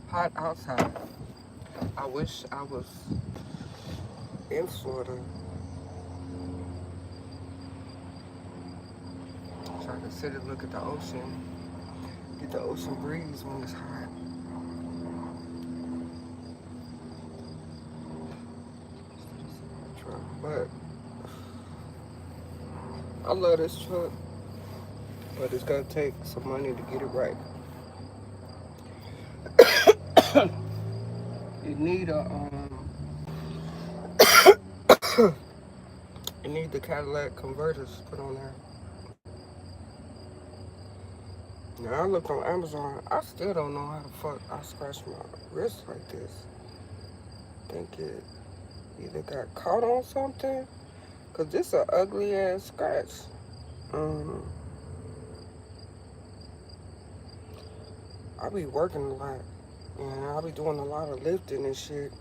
hot outside. I wish I was in Florida so I could sit and look at the ocean, get the ocean breeze when it's hot. But I love this truck, but it's gonna take some money to get it right. You need a you need the Cadillac converters put on there. Now I looked on Amazon. I still don't know how the fuck I scratched my wrist like this. Think it either got caught on something, cause this a ugly ass scratch. Um, I be working a lot, and I be doing a lot of lifting and shit.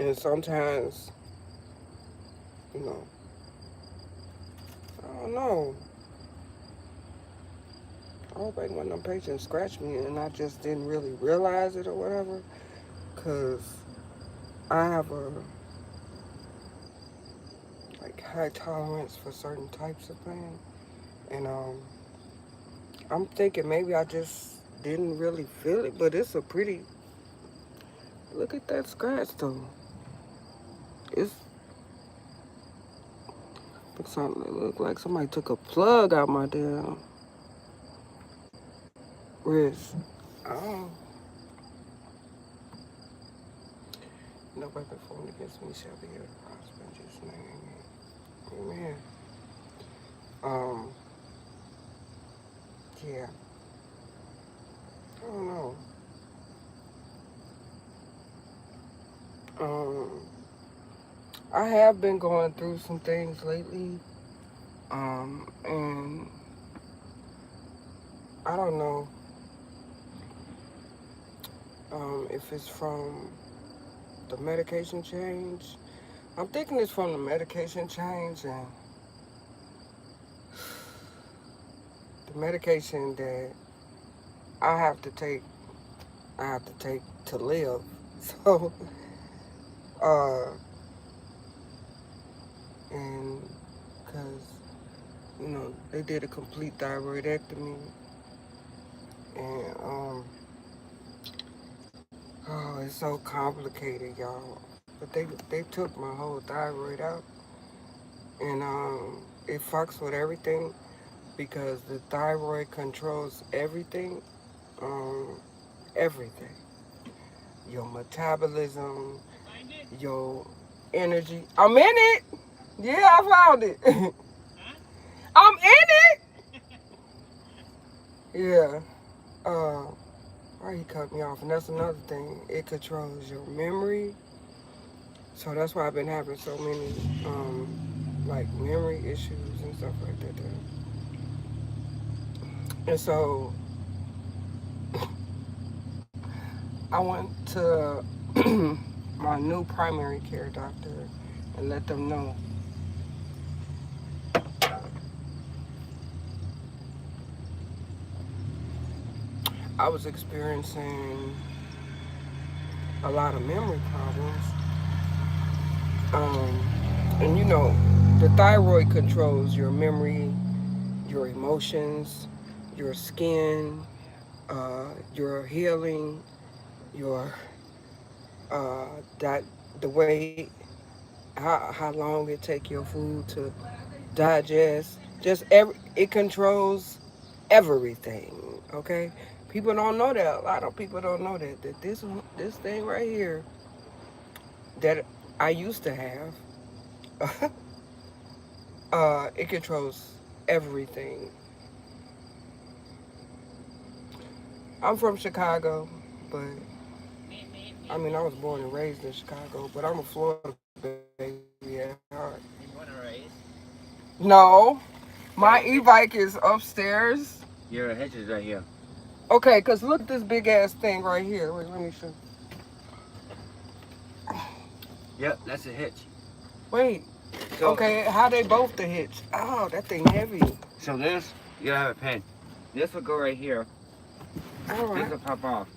And sometimes, you know, I don't know. I hope ain't one of them patients scratch me and I just didn't really realize it or whatever. Cause I have a like high tolerance for certain types of pain. And I'm thinking maybe I just didn't really feel it, but it's a pretty, look at that scratch though. It's something that looked like somebody took a plug out my damn wrist. Oh, no weapon formed against me shall be able to prosper in Jesus' name. Amen. Um, yeah. I don't know. Um, I have been going through some things lately. And I don't know if it's from the medication change. I'm thinking it's from the medication change and the medication that I have to take, to live. So, uh, and because, you know, they did a complete thyroidectomy and, oh, it's so complicated, y'all. But they took my whole thyroid out and, it fucks with everything because the thyroid controls everything, um, everything. Your metabolism, your energy. I'm in it. Yeah, I found it. I'm in it. Yeah. Why he cut me off? And that's another thing. It controls your memory. So that's why I've been having so many, like memory issues and stuff like that. And so I went to my new primary care doctor and let them know I was experiencing a lot of memory problems. And you know, the thyroid controls your memory, your emotions, your skin, your healing, your that the way how long it take your food to digest. Just it controls everything. Okay, people don't know that. A lot of people don't know that this thing right here that I used to have, it controls everything. I'm from Chicago, but I mean I was born and raised in Chicago, but I'm a Florida baby at heart. You want to raise? No, my e-bike is upstairs. Your hedge is right here. Okay, cause look at this big ass thing right here. Wait, let me show. Yep, that's a hitch. Wait. So, Okay, how they both the hitch? Oh, that thing heavy. so this, you have a pin. This will go right here. All This right. will pop off.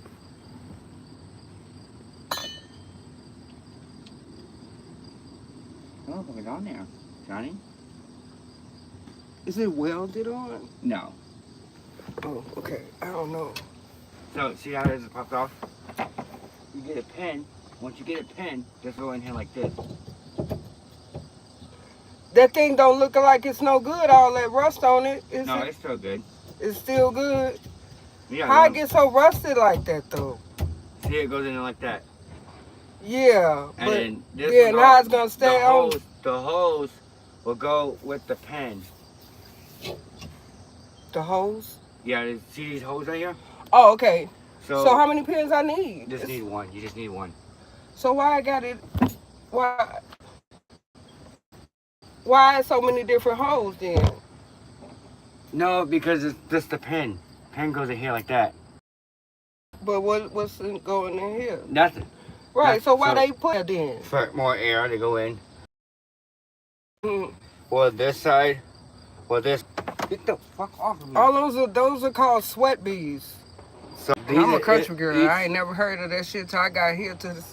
Motherfucker's on there, Johnny. Is it welded on? No. Oh, okay. I don't know. So, see how this is popped off? You get a pin. Once you get a pin, just go in here like this. That thing don't look like it's no good. All that rust on it. No, it's still good. It's still good. Yeah. How it get so rusted like that though? See, it goes in there like that. Yeah. And then this yeah, and will how it's gonna stay on? The hose will go with the pen. The hose? Yeah, see these holes right here? Oh, okay. So how many pins I need? You just need one. You just need one. So why I got it? Why so many different holes then? No, because it's just the pen. Pen goes in here like that. But what's going in here? Nothing. Right. So why they put that in? For more air to go in. Hmm. Or this side. Or this. Get the fuck off of me. All those are called sweat beads. So I'm a country girl. I ain't never heard of that shit till I got here to the.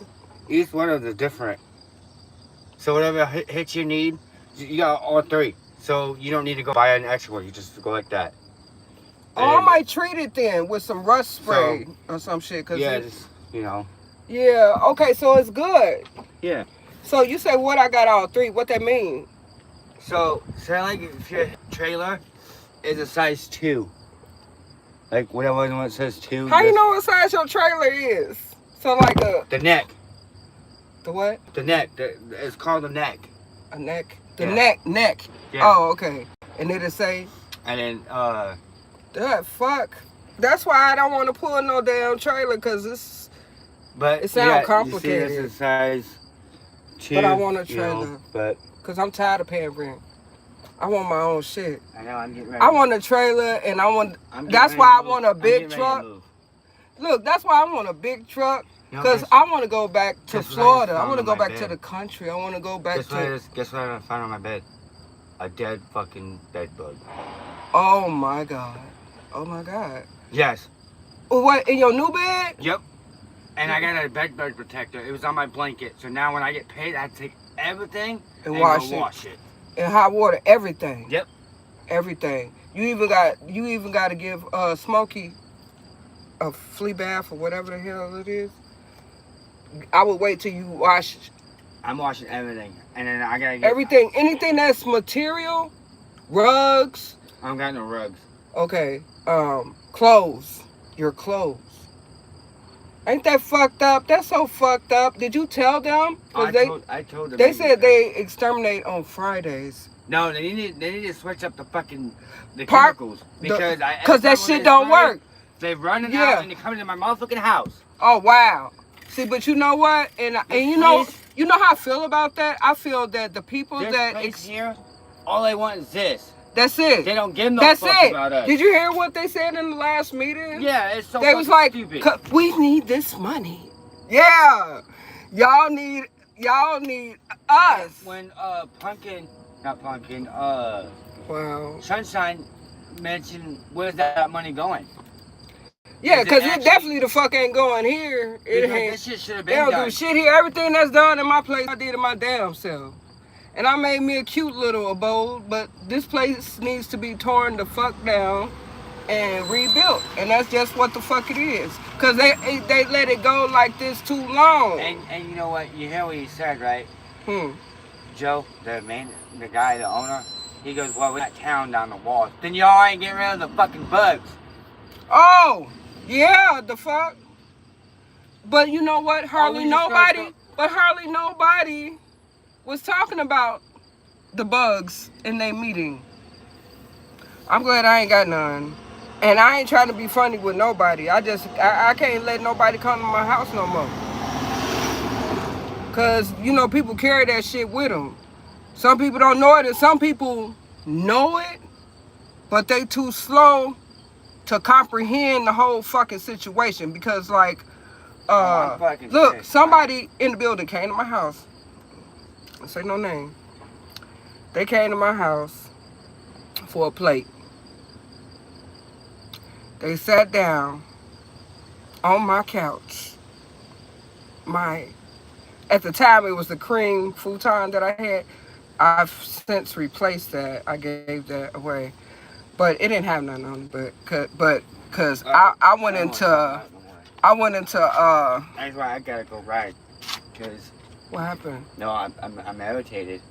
Each one of them is different. So whatever hit you need, you got all three. So you don't need to go buy an extra one. You just go like that. Oh, I might treat it then with some rust spray or some shit. Cause yeah, just, you know. Yeah. Okay. So it's good. Yeah. So you say what? I got all three. What that mean? So say like if your trailer is a size 2. Like whatever one says 2. How you know what size your trailer is? So like the neck. The what? The neck. It's called the neck. A neck. The Yeah. neck. Yeah. Oh, okay. And it'll say. And then That fuck. That's why I don't want to pull no damn trailer, cause it's. But it sounds complicated. You see, this is size 2. But I want a trailer. You know, but cause I'm tired of paying rent. I want my own shit. I know. I'm getting ready. I want a trailer, and I want. That's why I want a big truck. Look, that's why I want a big truck. Because I want to go back to Florida. I want to go back to the country. I want to go back to... Guess what I found on my bed? A dead fucking bed bug. Oh, my God. Oh, my God. Yes. What, in your new bed? Yep. And I got a bed bug protector. It was on my blanket. So now when I get paid, I take everything and wash it. In hot water, everything. Yep. Everything. You even got to give Smokey a flea bath or whatever the hell it is. I would wait till you wash. I'm washing everything, and then I gotta get everything. Anything that's material, rugs. I don't got no rugs. Okay. Clothes. Your clothes. Ain't that fucked up? That's so fucked up. Did you tell them? I told them. They said they exterminate on Fridays. No, they need to switch up the chemicals because that shit don't work. They run it out and they come into my motherfucking house. Oh wow. See, but you know what? And you know how I feel about that? I feel that the people here, all they want is this. That's it. They don't give no fuck about us. Did you hear what they said in the last meeting? Yeah, it's so they was like, stupid. We need this money. Yeah. Y'all need us. When wow. Sunshine mentioned, where's that money going? Yeah, because it definitely the fuck ain't going here. This shit should have been done. They don't do shit here. Everything that's done in my place, I did in my damn self. And I made me a cute little abode, but this place needs to be torn the fuck down and rebuilt. And that's just what the fuck it is. Because they let it go like this too long. And you know what? You hear what he said, right? Joe, the guy, the owner, he goes, well, we got town down the wall. Then y'all ain't getting rid of the fucking bugs. Oh, yeah, the fuck. But you know what? Hardly nobody was talking about the bugs in their meeting. I'm glad I ain't got none. And I ain't trying to be funny with nobody. I can't let nobody come to my house no more. Because, people carry that shit with them. Some people don't know it, and some people know it, but they too slow to comprehend the whole fucking situation. Because, like, look, somebody in the building came to my house. I say no name. They came to my house for a plate. They sat down on my couch. At the time, it was the cream futon that I had. I've since replaced that. I gave that away, but it didn't have nothing on it. Cause I went I don't want to talk into about it no more. I went into That's why I gotta go ride. Cause what happened? no, I'm irritated.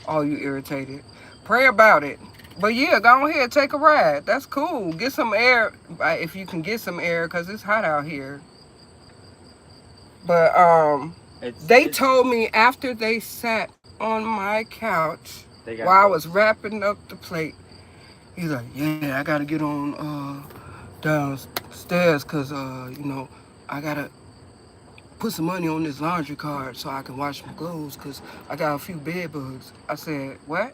Oh, you irritated. Pray about it. But yeah, go ahead, take a ride. That's cool. Get some air if you can get some air, cause it's hot out here. But they It's told me after they sat on my couch they while gotta I go. was wrapping up the plate, he's like, "Yeah, I gotta get on downstairs, cause I gotta put some money on this laundry card so I can wash my clothes, cause I got a few bed bugs." I said, "What?"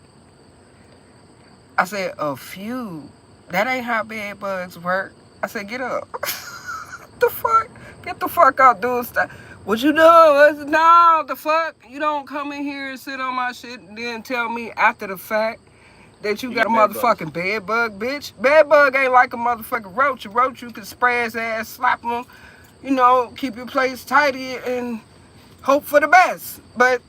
I said, "A few. That ain't how bed bugs work." I said, "Get up." The fuck? Get the fuck up, doing stuff. What you doing? No, the fuck? You don't come in here and sit on my shit and then tell me after the fact that you You got a got bed bugs. motherfucking bed bug, bitch. Bed bug ain't like a motherfucking roach. A roach, you can spray his ass, slap him, keep your place tidy and hope for the best. But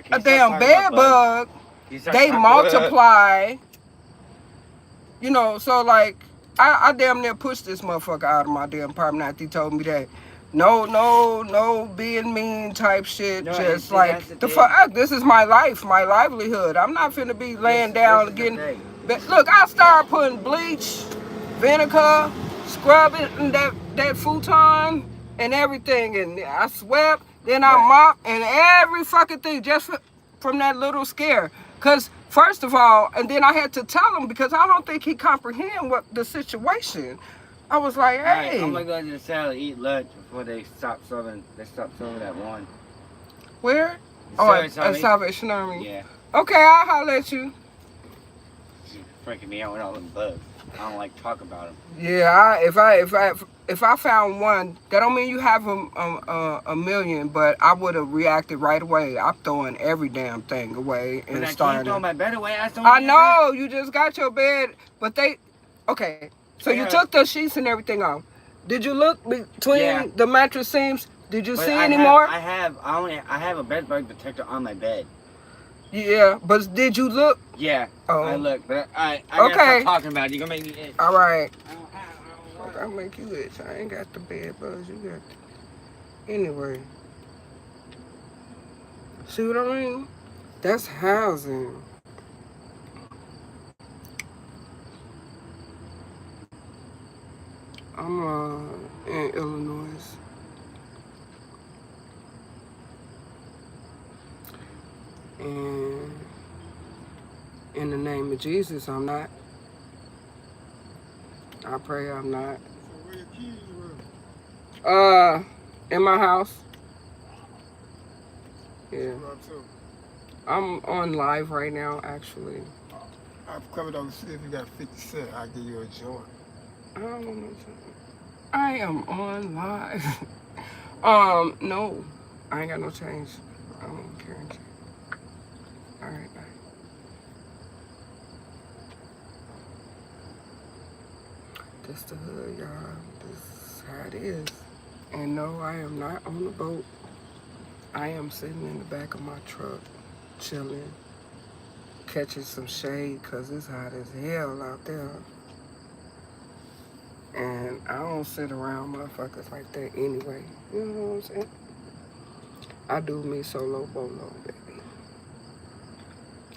Can a you stop damn talking about bed bugs? bug, Can you stop they talking? multiply. So like I damn near pushed this motherfucker out of my damn apartment after he told me that. No, being mean type shit. No, and Just see that's the like the thing. fuck, this is my life, my livelihood. I'm not finna be laying This down is the getting. thing. But look, I started putting bleach, vinegar, scrubbing that futon and everything, and I swept. Then I Right. mopped and every fucking thing just from that little scare. Cause first of all, and then I had to tell him because I don't think he comprehend what the situation. I was like, Alright, I'm hey, gonna go to the cellar eat lunch before they stop serving. They stop serving at 1. where? The Oh, service at Army. Salvation Army. Yeah. Okay, I'll holler at you. She's freaking me out with all them bugs. I don't like to talk about them. Yeah, if I found one, that don't mean you have a million, but I would have reacted right away. I'm throwing every damn thing away But and I can't starting. throw my bed away. I don't I need that. know you just got your bed, but okay. So I you gotta. took the sheets and everything off. Did you look between Yeah. the mattress seams? Did you But see I any have. more? I have a bed bug detector on my bed. Yeah, but did you look? Yeah. Oh, I look, but I gotta okay. stop talking about it. You're gonna make me itch. All right. I don't Fuck, want I'll make you itch. I ain't got the bed bugs. You got anyway. See what I mean? That's housing. I'm in Illinois. And in the name of Jesus, I'm not. I pray I'm not. So where your keys were? In my house. What Yeah. you up to? I'm on live right now, actually. I'm coming over to see if you got 50 cents. I'll give you a joint. I don't know. I am on live. No. I ain't got no change. I don't care. Alright, bye. This the hood, y'all. This is how it is. And no, I am not on the boat. I am sitting in the back of my truck, chilling, catching some shade, because it's hot as hell out there. And I don't sit around motherfuckers like that anyway. You know what I'm saying? I do me solo bolo, baby.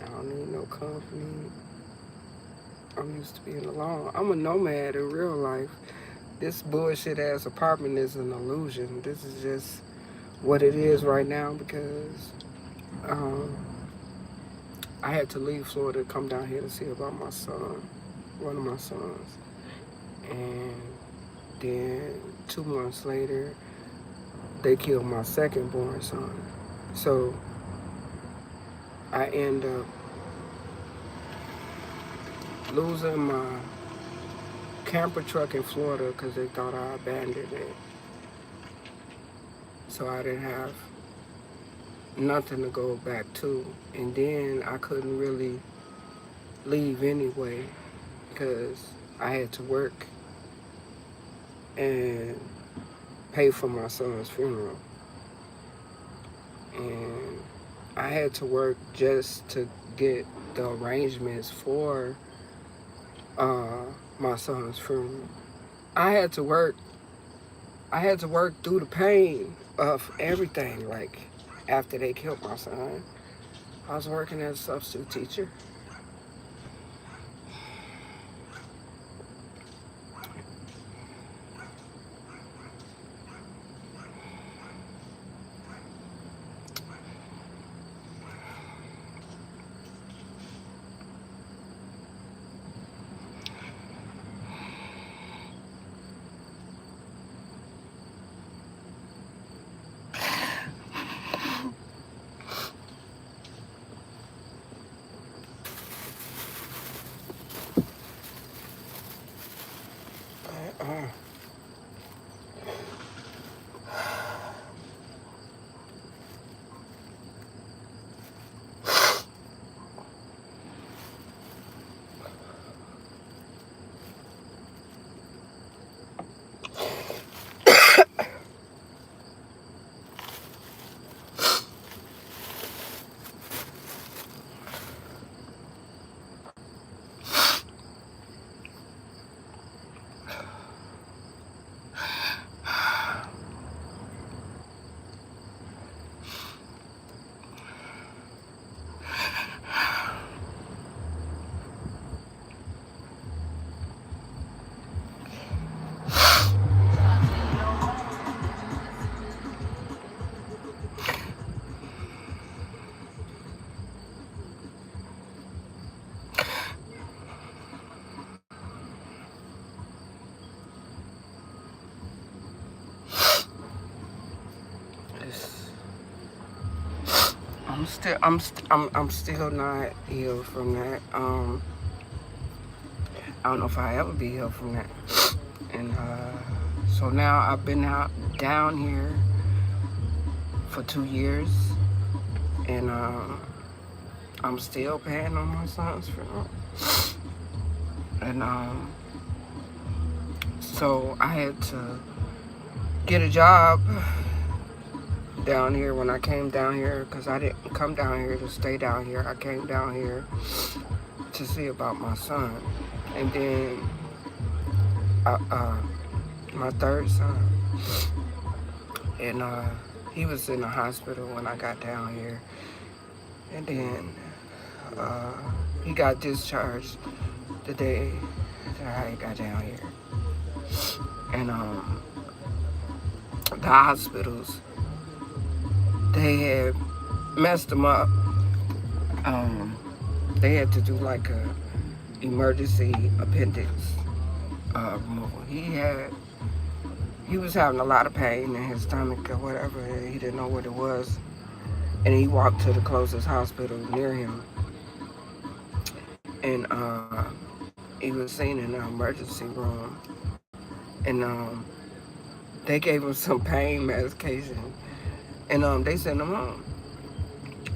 I don't need no company. I'm used to being alone. I'm a nomad in real life. This bullshit ass apartment is an illusion. This is just what it is right now because I had to leave Florida to come down here to see about my son, one of my sons. And then 2 months later, they killed my second born son. So I end up losing my camper truck in Florida because they thought I abandoned it. So I didn't have nothing to go back to. And then I couldn't really leave anyway because I had to work and pay for my son's funeral. And I had to work just to get the arrangements for uh, my son's funeral. I had to work. I had to work through the pain of everything. Like after they killed my son, I was working as a substitute teacher. Uh, it's- I'm still not healed from that. I don't know if I ever be healed from that. And so now I've been out down here for 2 years, and I'm still paying on my son's funeral. And so I had to get a job down here when I came down here, because I didn't come down here to stay down here. I came down here to see about my son. And then my third son, and he was in the hospital when I got down here. And then uh, he got discharged the day that I got down here. And the hospitals, they had messed him up. They had to do like a emergency appendix removal. He was having a lot of pain in his stomach or whatever. And he didn't know what it was, and he walked to the closest hospital near him, and he was seen in the emergency room, and they gave him some pain medication, and they sent him home,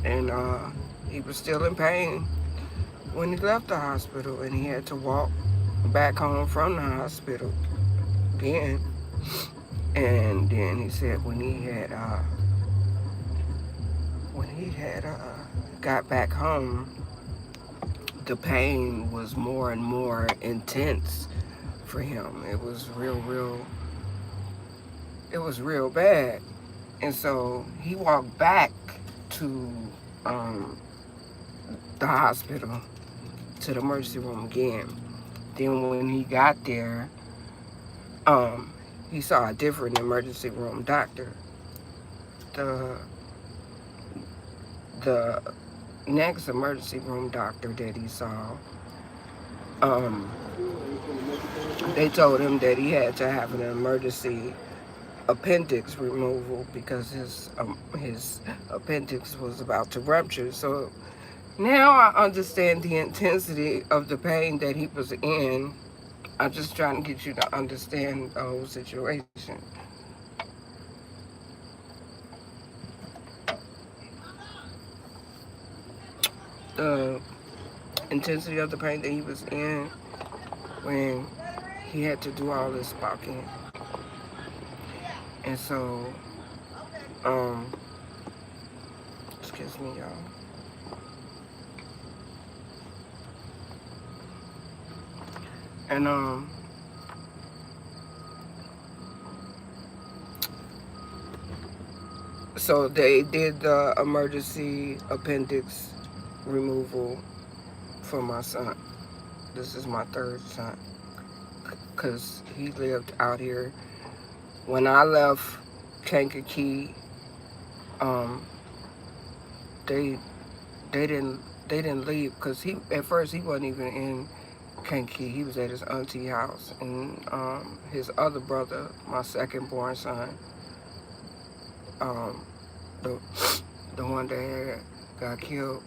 and he was still in pain when he left the hospital, and he had to walk back home from the hospital again. And then he said when he had got back home, the pain was more and more intense for him. It was real bad. And so he walked back to the hospital, to the emergency room again. Then when he got there, he saw a different emergency room doctor. The the next emergency room doctor that he saw, um, they told him that he had to have an emergency appendix removal because his appendix was about to rupture. So now I understand the intensity of the pain that he was in. I'm just trying to get you to understand the whole situation. The intensity of the pain that he was in when he had to do all this walking. And so Excuse me, y'all. And so they did the emergency appendix removal for my son. This is my third son, because he lived out here. When I left Kankakee, um, they they didn't they didn't leave, because he at first he wasn't even in Kankakee. He was at his auntie house, and his other brother, my second born son, um, the the one that got killed,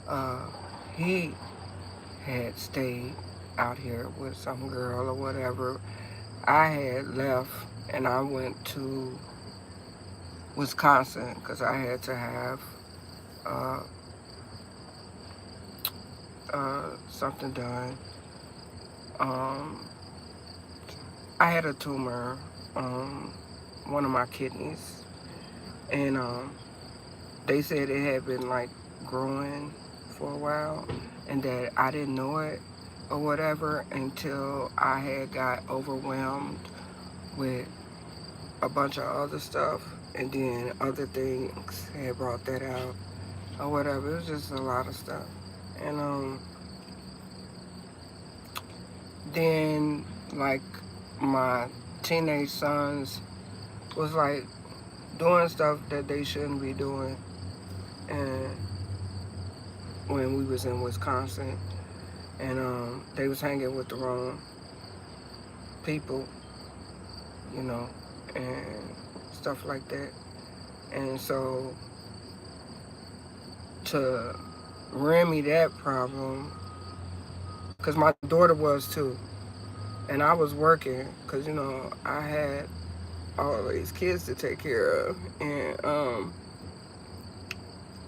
uh, he had stayed out here with some girl or whatever. I had left and I went to Wisconsin because I had to have uh, something done. Um, I had a tumor on one of my kidneys, and they said it had been like growing for a while, and that I didn't know it or whatever until I had got overwhelmed with a bunch of other stuff, and then other things had brought that out or whatever. It was just a lot of stuff. And then like my teenage sons was like doing stuff that they shouldn't be doing, and when we was in Wisconsin, and they was hanging with the wrong people, you know, and stuff like that. And so to remedy that problem, because my daughter was too, and I was working, because you know I had all these kids to take care of, and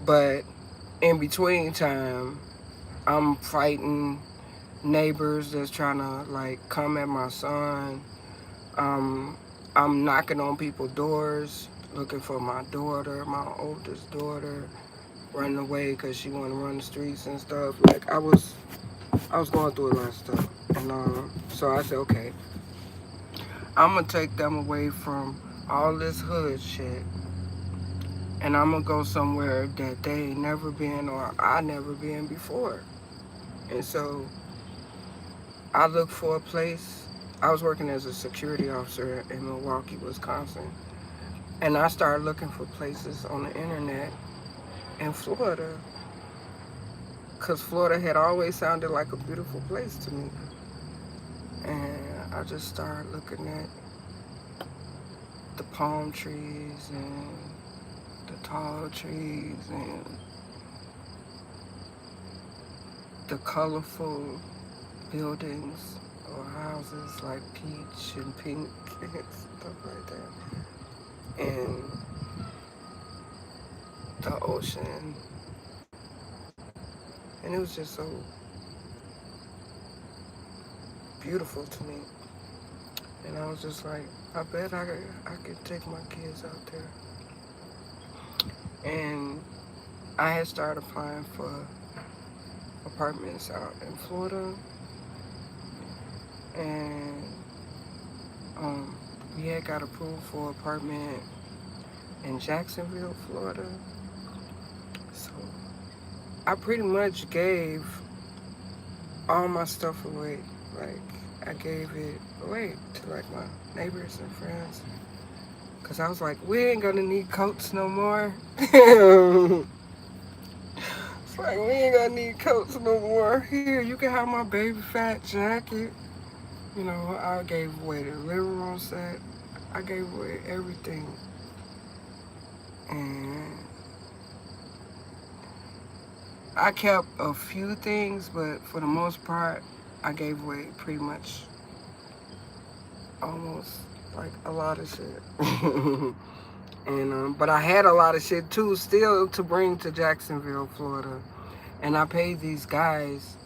but in between time I'm fighting neighbors that's trying to like come at my son. I'm knocking on people's doors looking for my daughter, my oldest daughter, running away because she want to run the streets and stuff. Like I was going through a lot of stuff, and so I said, okay, I'm gonna take them away from all this hood shit, and I'm gonna go somewhere that they ain't never been or I never been before. And so I looked for a place. I was working as a security officer in Milwaukee, Wisconsin, and I started looking for places on the internet in Florida, because Florida had always sounded like a beautiful place to me. And I just started looking at the palm trees and the tall trees and the colorful buildings or houses like peach and pink and stuff like that. And the ocean. And it was just so beautiful to me. And I was just like, I bet I could take my kids out there. And I had started applying for apartments out in Florida. And we had got approved for an apartment in Jacksonville, Florida. So I pretty much gave all my stuff away. Like, I gave it away to like my neighbors and friends. Cause I was like, we ain't gonna need coats no more. It's like, we ain't gonna need coats no more. Here, you can have my baby fat jacket. You know, I gave away the living room set. I gave away everything. And I kept a few things, but for the most part, I gave away pretty much almost like a lot of shit. And but I had a lot of shit too still to bring to Jacksonville, Florida. And I paid these guys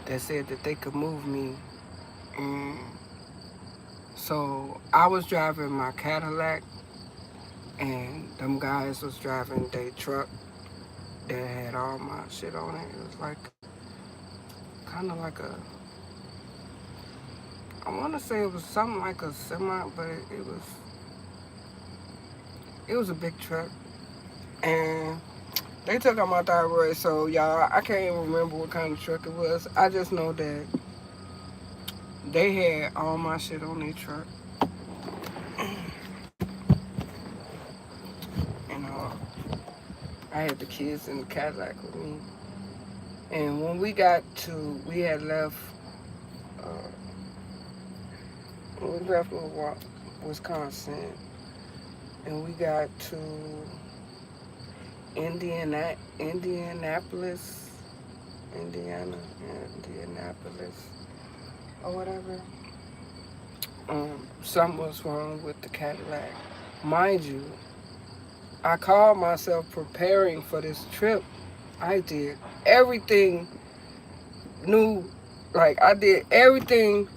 that said that they could move me. And so I was driving my Cadillac, and them guys was driving their truck that had all my shit on it. It was like kind of like a, I want to say it was something like a semi, but it was a big truck, and they took out my thyroid. So y'all, I can't even remember what kind of truck it was. I just know that they had all my shit on their truck, and I had the kids in the Cadillac with me. And when we had left, uh, when we left Wisconsin, and we got to Indianapolis, Indianapolis, or whatever. Something was wrong with the Cadillac. Mind you, I called myself preparing for this trip. I did everything new, like I did everything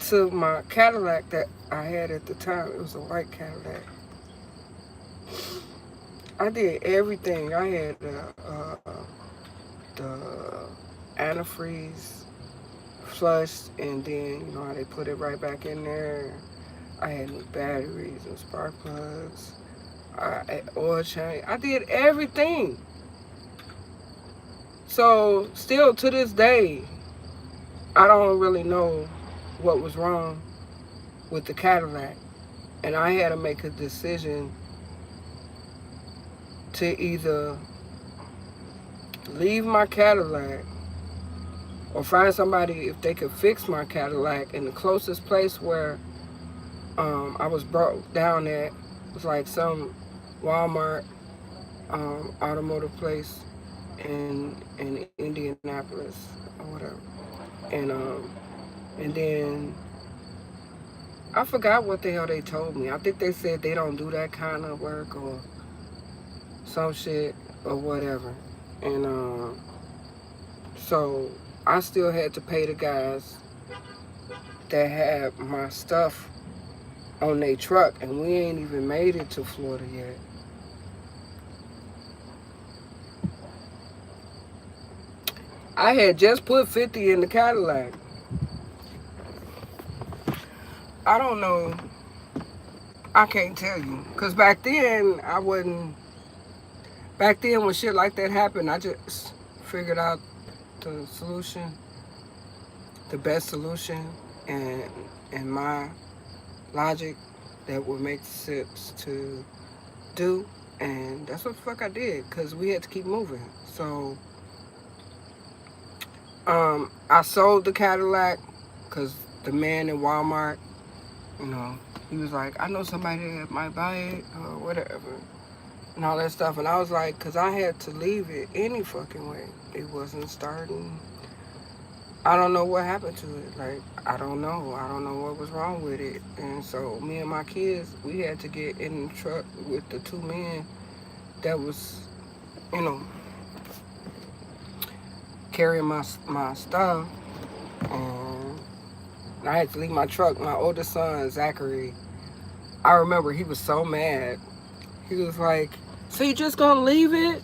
to my Cadillac that I had at the time. It was a white Cadillac. I did everything. I had the antifreeze flushed, and then you know how they put it right back in there. I had new batteries and spark plugs. Oil change. I did everything. So still to this day, I don't really know what was wrong with the Cadillac, and I had to make a decision to either leave my Cadillac or find somebody if they could fix my Cadillac. And the closest place where I was brought down at was like some Walmart automotive place in Indianapolis or whatever. And then I forgot what the hell they told me. I think they said they don't do that kind of work or some shit or whatever. And so I still had to pay the guys that had my stuff on their truck, and we ain't even made it to Florida yet. I had just put 50 in the Cadillac. I don't know. I can't tell you. Because back then, I wasn't... Back then, when shit like that happened, I just figured out the solution, the best solution, and my logic that would make sense to do. And that's what the fuck I did, because we had to keep moving. So, I sold the Cadillac, because the man in Walmart, you know, he was like, I know somebody that might buy it, or whatever, and all that stuff. And I was like, because I had to leave it any fucking way. It wasn't starting. I don't know what happened to it. Like, I don't know. I don't know what was wrong with it. And so me and my kids, we had to get in the truck with the two men that was, you know, carrying my stuff. And I had to leave my truck. My oldest son, Zachary, I remember he was so mad. He was like, so you just gonna leave it?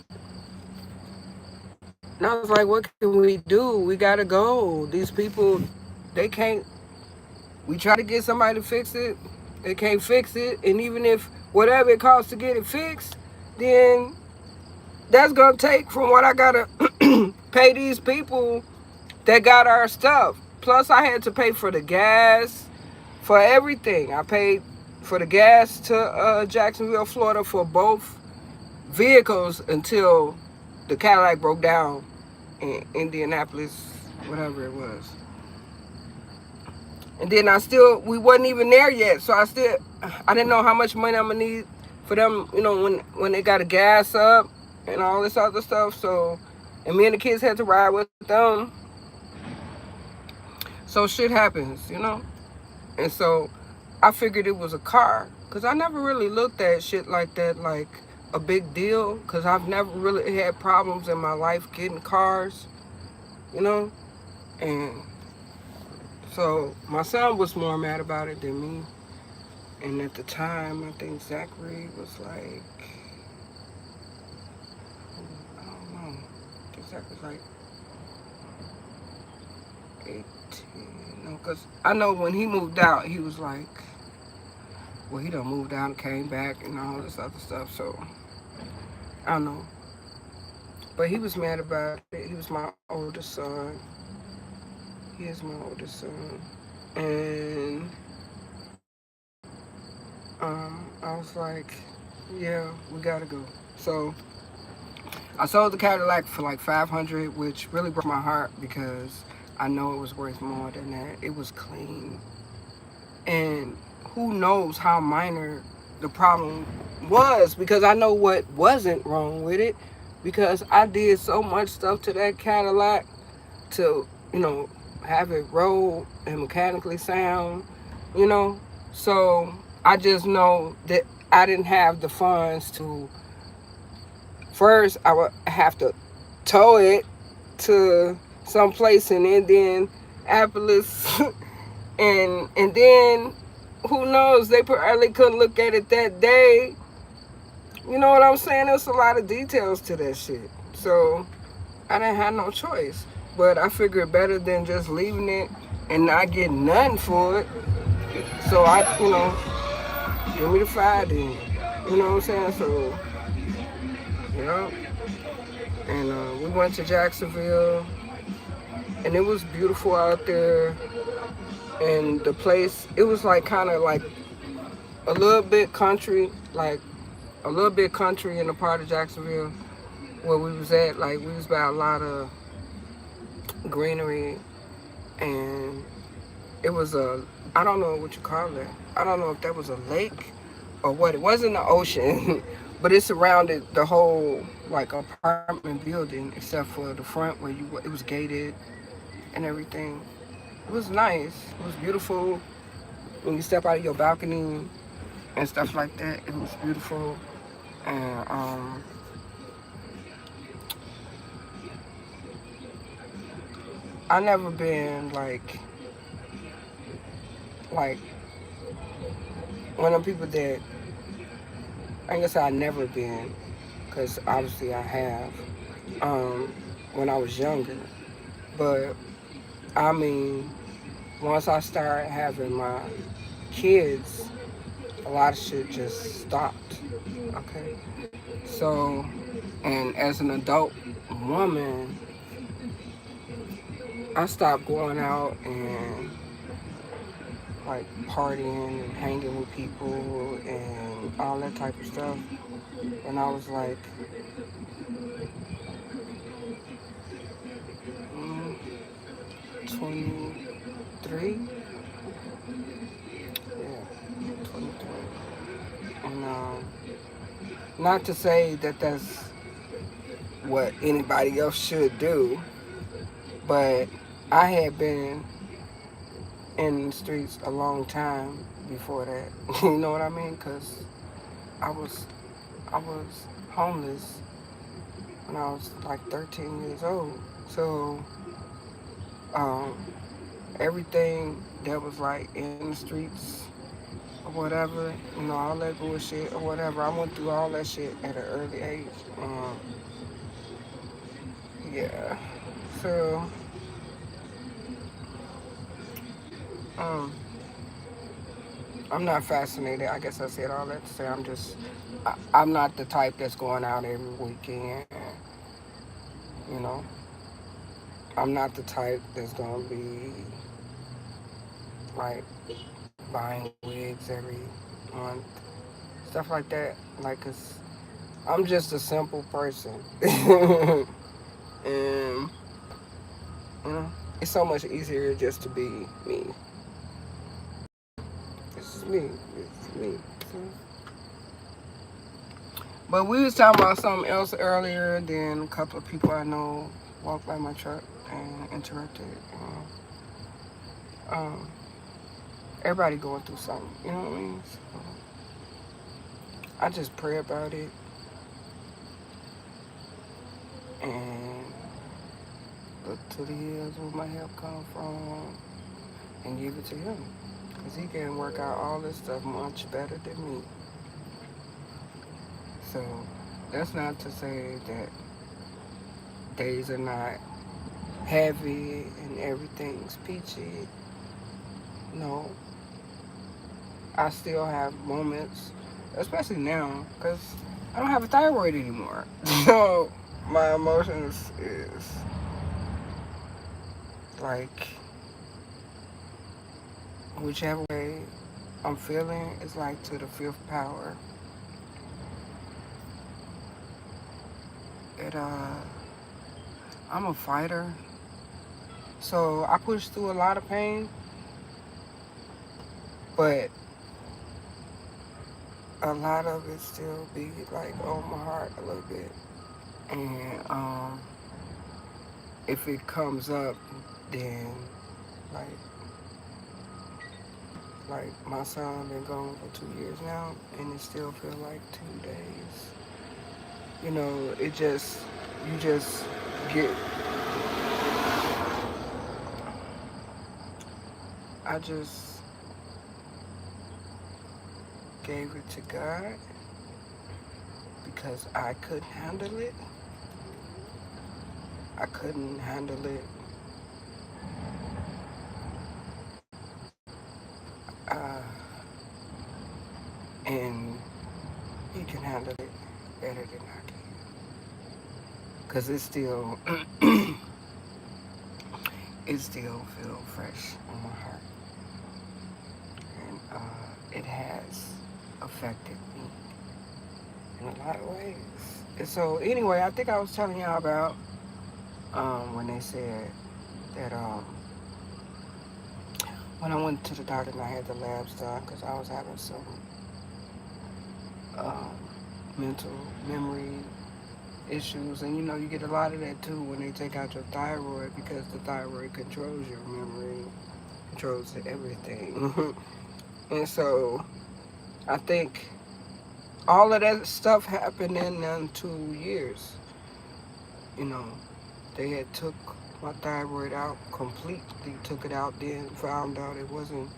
And I was like, what can we do? We gotta go. These people, they can't, we try to get somebody to fix it. They can't fix it. And even if whatever it costs to get it fixed, then that's gonna take from what I gotta pay these people that got our stuff. Plus I had to pay for the gas, for everything. I paid for the gas to Jacksonville, Florida for both vehicles until the Cadillac broke down in Indianapolis, whatever it was. And then we wasn't even there yet. So I didn't know how much money I'm gonna need for them, you know, when they got a gas up and all this other stuff. So, and me and the kids had to ride with them. So shit happens, you know? And so I figured it was a car, because I never really looked at shit like that like a big deal, because I've never really had problems in my life getting cars, you know? And so my son was more mad about it than me. And at the time, I think Zachary was like, I don't know. I think Zach was like 18. No, because I know when he moved out, he was like, well, he done moved out and came back and all this other stuff. So, I don't know. But he was mad about it. He was my oldest son. He is my oldest son. And I was like, yeah, we gotta go. So I sold the Cadillac for like 500, which really broke my heart because I know it was worth more than that. It was clean. And who knows how minor the problem was, because I know what wasn't wrong with it, because I did so much stuff to that Cadillac to, have it roll and mechanically sound, you know. So I just know that I didn't have the funds to. First, I would have to tow it to some place in Indianapolis, and then who knows? They probably couldn't look at it that day. You know what I'm saying? There's a lot of details to that shit. So I didn't have no choice. But I figured better than just leaving it and not getting nothing for it. So give me the five then. You know what I'm saying? So, yeah. And we went to Jacksonville, and it was beautiful out there. And the place, it was like kind of like a little bit country, like a little bit country in the part of Jacksonville where we was at. Like we was by a lot of greenery, and it was I don't know what you call it. I don't know if that was a lake or what. It wasn't the ocean, but it surrounded the whole like apartment building except for the front where it was gated and everything. It was nice. It was beautiful when you step out of your balcony and stuff like that. It was beautiful, and I never been like one of the people that I guess I never been, because obviously I have um, when I was younger. But I mean, once I started having my kids, a lot of shit just stopped. Okay, so and as an adult woman, I stopped going out and like partying and hanging with people and all that type of stuff. And I was like, 23, yeah, 23. And not to say that that's what anybody else should do, but I had been in the streets a long time before that. You know what I mean? Because I was I was homeless when I was like 13 years old. So um, everything that was like in the streets or whatever, all that bullshit or whatever, I went through all that shit at an early age. Yeah. So um, I'm not fascinated. I guess I said all that to say I'm not the type that's going out every weekend. You know, I'm not the type that's gonna be like buying wigs every month, stuff like that. Like, cause I'm just a simple person, and it's so much easier just to be me. This is me. It's me. But we was talking about something else earlier. Then a couple of people I know walked by my truck and interrupted. Um, everybody going through something. You know what I mean? So I just pray about it and look to the hills where my help come from and give it to him. because he can work out all this stuff much better than me. So that's not to say that days are not heavy and everything's peachy. No, I still have moments, especially now, because I don't have a thyroid anymore. So my emotions is like whichever way I'm feeling is like to the fifth power. It I'm a fighter, so I push through a lot of pain, but a lot of it still be like on my heart a little bit. And if it comes up, then like my son been gone for 2 years now, and it still feel like 2 days. You know, you just get. I just gave it to God because I couldn't handle it. I couldn't handle it. Uh, and He can handle it better than I can. Cause it still, it still feel fresh on my heart, and it has affected me in a lot of ways. And so anyway, I think I was telling y'all about when they said that when I went to the doctor and I had the labs done because I was having some um, mental memory issues, and you know you get a lot of that too when they take out your thyroid because the thyroid controls your memory, controls everything. And so I think all of that stuff happened in 2 years. You know, they had took my thyroid out completely, took it out, then found out it wasn't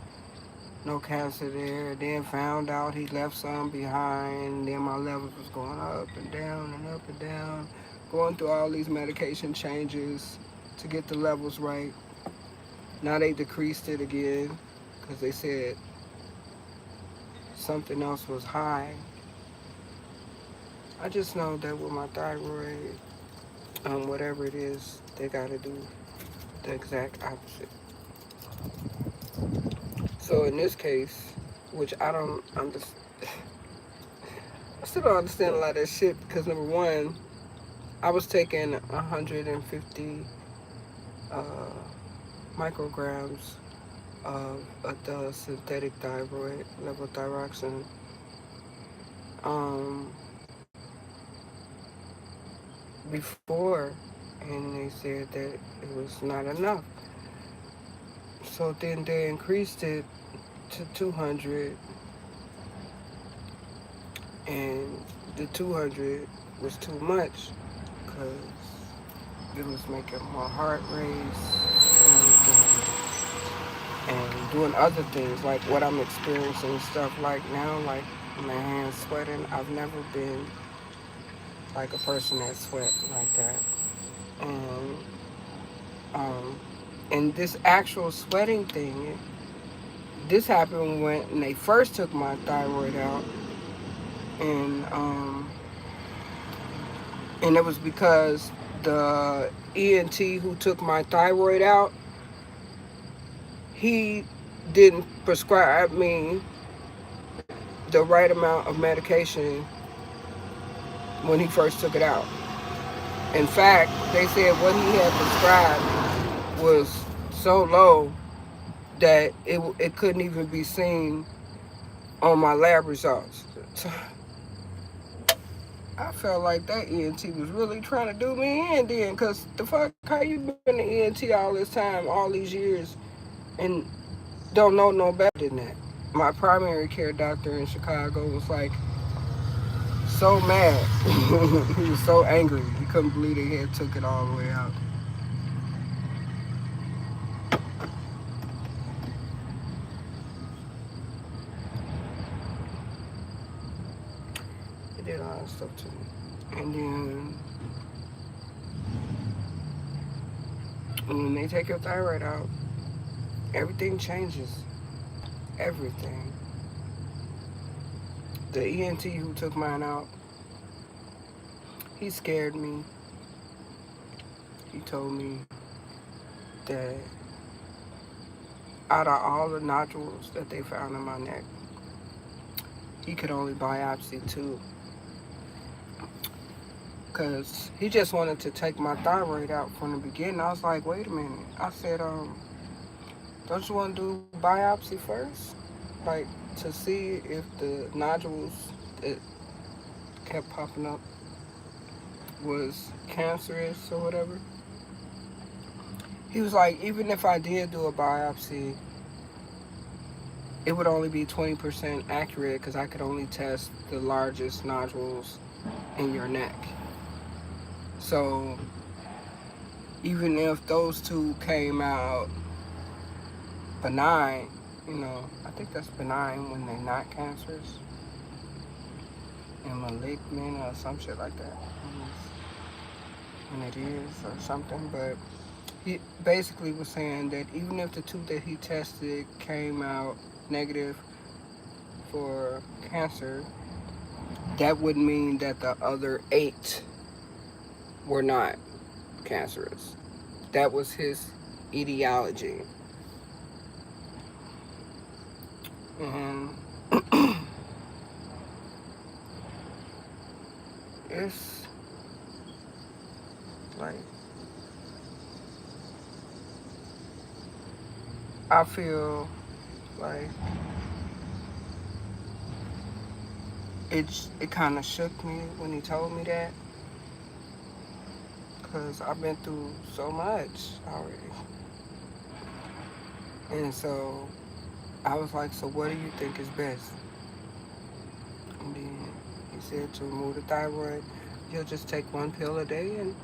no cancer there, then found out he left some behind, then my levels was going up and down and up and down, going through all these medication changes to get the levels right. Now they decreased it again because they said something else was high. I just know that with my thyroid, whatever it is, they gotta do the exact opposite. So in this case, which I don't understand, I still don't understand a lot of that shit because number one, I was taking 150 uh, micrograms of the synthetic thyroid, levothyroxine. Before, and they said that it was not enough. So then they increased it to 200, and the 200 was too much because it was making my heart race and doing other things like what I'm experiencing stuff like now, like my hands sweating. I've never been like a person that sweat like that. And and this actual sweating thing, this happened when they first took my thyroid out, and it was because the ENT who took my thyroid out, he didn't prescribe me the right amount of medication when he first took it out. In fact, they said what he had prescribed was so low that it couldn't even be seen on my lab results. So I felt like that ENT was really trying to do me in then, because the fuck, how you been an ENT all this time, all these years, and don't know no better than that? My primary care doctor in Chicago was like so mad. He was so angry. He couldn't believe they had took it all the way out. did all that stuff to me. And then when they take your thyroid out, everything changes. Everything. The ENT who took mine out, he scared me. He told me that out of all the nodules that they found in my neck, he could only biopsy 2. Because he just wanted to take my thyroid out from the beginning. I was like, wait a minute. I said, don't you want to do biopsy first? Like, to see if the nodules that kept popping up was cancerous or whatever. He was like, even if I did do a biopsy, it would only be 20% accurate because I could only test the largest nodules in your neck. So even if those 2 came out benign, I think that's benign when they're not cancerous and malignant or some shit like that. When it is or something, but he basically was saying that even if the 2 that he tested came out negative for cancer, that would mean that the other 8 were not cancerous. That was his etiology. And it's like, I feel like it kind of shook me when he told me that, because I've been through so much already. And so I was like, so what do you think is best? And then he said to remove the thyroid, you'll just take 1 pill a day and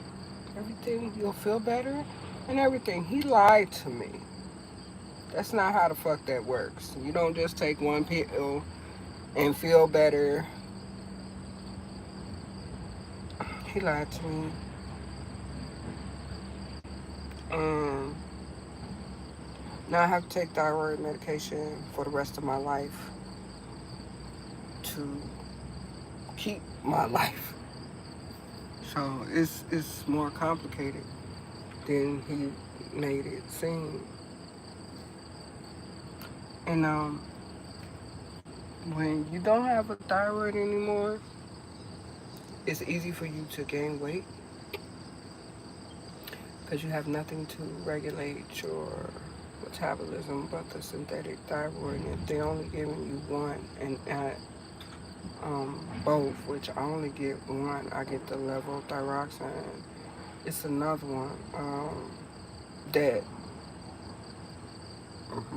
everything, you'll feel better and everything. He lied to me. That's not how the fuck that works. You don't just take 1 pill and feel better. He lied to me. Now I have to take thyroid medication for the rest of my life to keep my life. So it's more complicated than he made it seem. And when you don't have a thyroid anymore, it's easy for you to gain weight because you have nothing to regulate your metabolism but the synthetic thyroid. And if they're only giving you 1 and at both, which I only get 1, I get the levothyroxine. It's another one that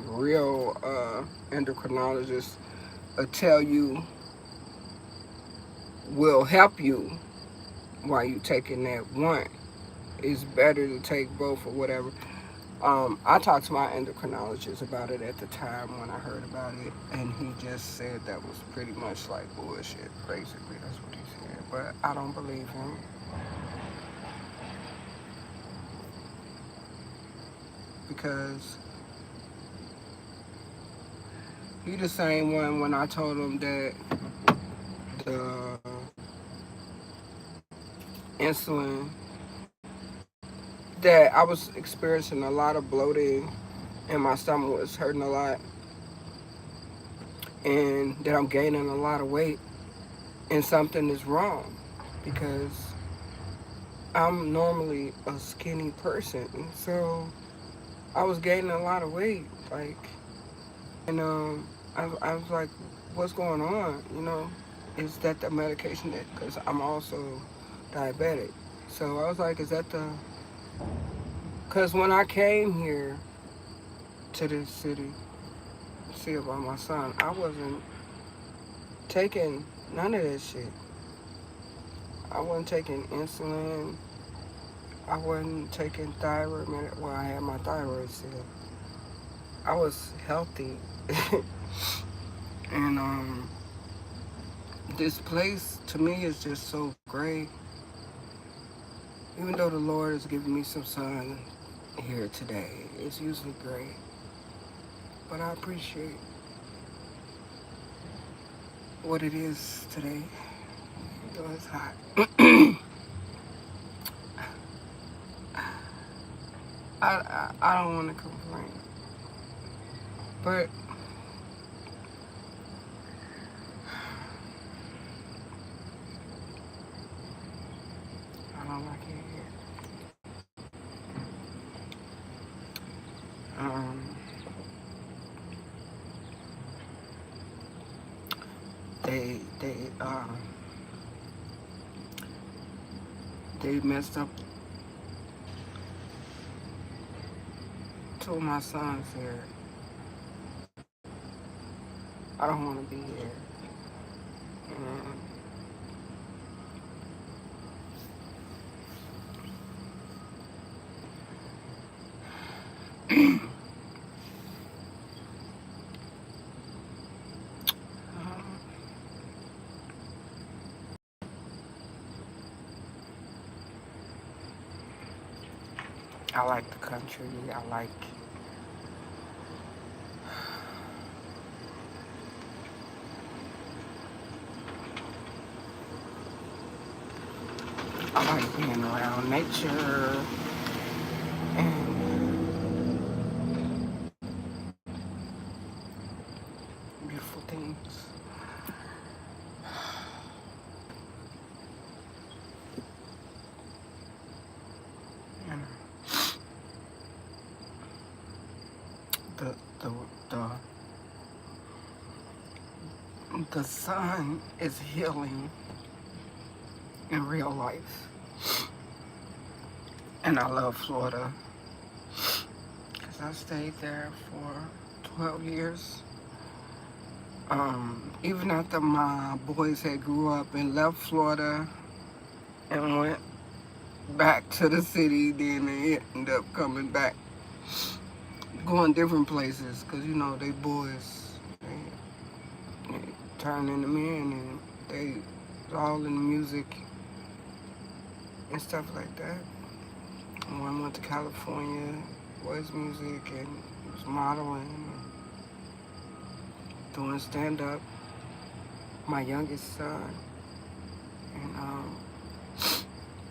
real endocrinologists will tell you will help you while you taking that 1. It's better to take both or whatever. I talked to my endocrinologist about it at the time when I heard about it, and he just said that was pretty much like bullshit, basically. That's what he said. But I don't believe him. Because he the same one when I told him that the insulin, that I was experiencing a lot of bloating and my stomach was hurting a lot, and that I'm gaining a lot of weight and something is wrong, because I'm normally a skinny person. So I was gaining a lot of weight, like, and I was like, what's going on? Is that the medication? That, because I'm also diabetic. So I was like, is that the, because when I came here to this city to see about my son, I wasn't taking none of that shit. I wasn't taking insulin. I wasn't taking thyroid medication. Well, I had my thyroid still. I was healthy. And this place to me is just so great. Even though the Lord has given me some sun here today, it's usually great. But I appreciate what it is today. Though it's hot. I don't want to complain. But I don't like it here. Um, they they um they messed up two of my sons here. I don't want to be here. Um, I like the country. I like being around nature and beautiful things. You know, the the the the sun is healing in real life, and I love Florida because I stayed there for 12 years. Even after my boys had grew up and left Florida and went back to the city, then they ended up coming back, going different places, because you know they boys, they turn into men, and they all in the music and stuff like that. One went to California, was music, and was modeling and doing stand-up. My youngest son, and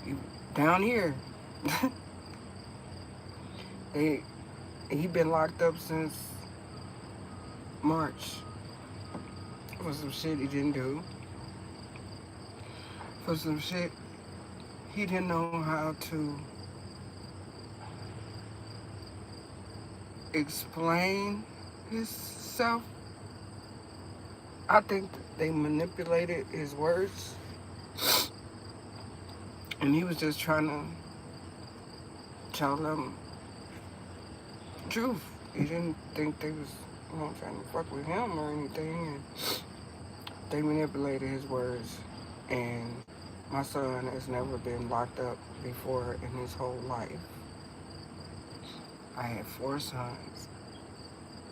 he, down here, they he been locked up since March for some shit he didn't do. For some shit he didn't know how to explain himself. I think they manipulated his words, and he was just trying to tell them the truth. He didn't think they was, you know, trying to fuck with him or anything, and they manipulated his words. And my son has never been locked up before in his whole life. I had 4 sons,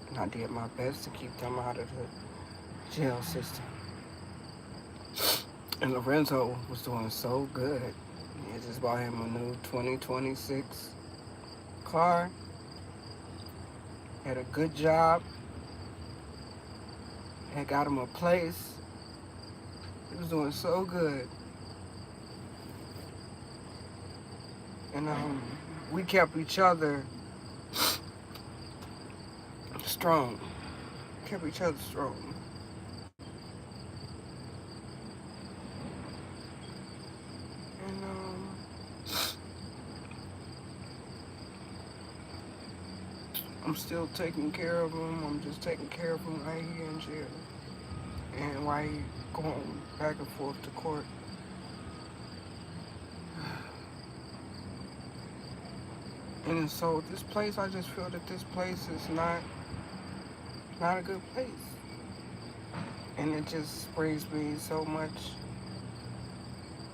and I did my best to keep them out of the jail system. And Lorenzo was doing so good. I just bought him a new 2026 car, had a good job, had got him a place. He was doing so good. And we kept each other strong. Kept each other strong. And I'm still taking care of him. I'm just taking care of him while he in jail. And while he going back and forth to court. And so this place, I just feel that this place is not a good place. And it just brings me so much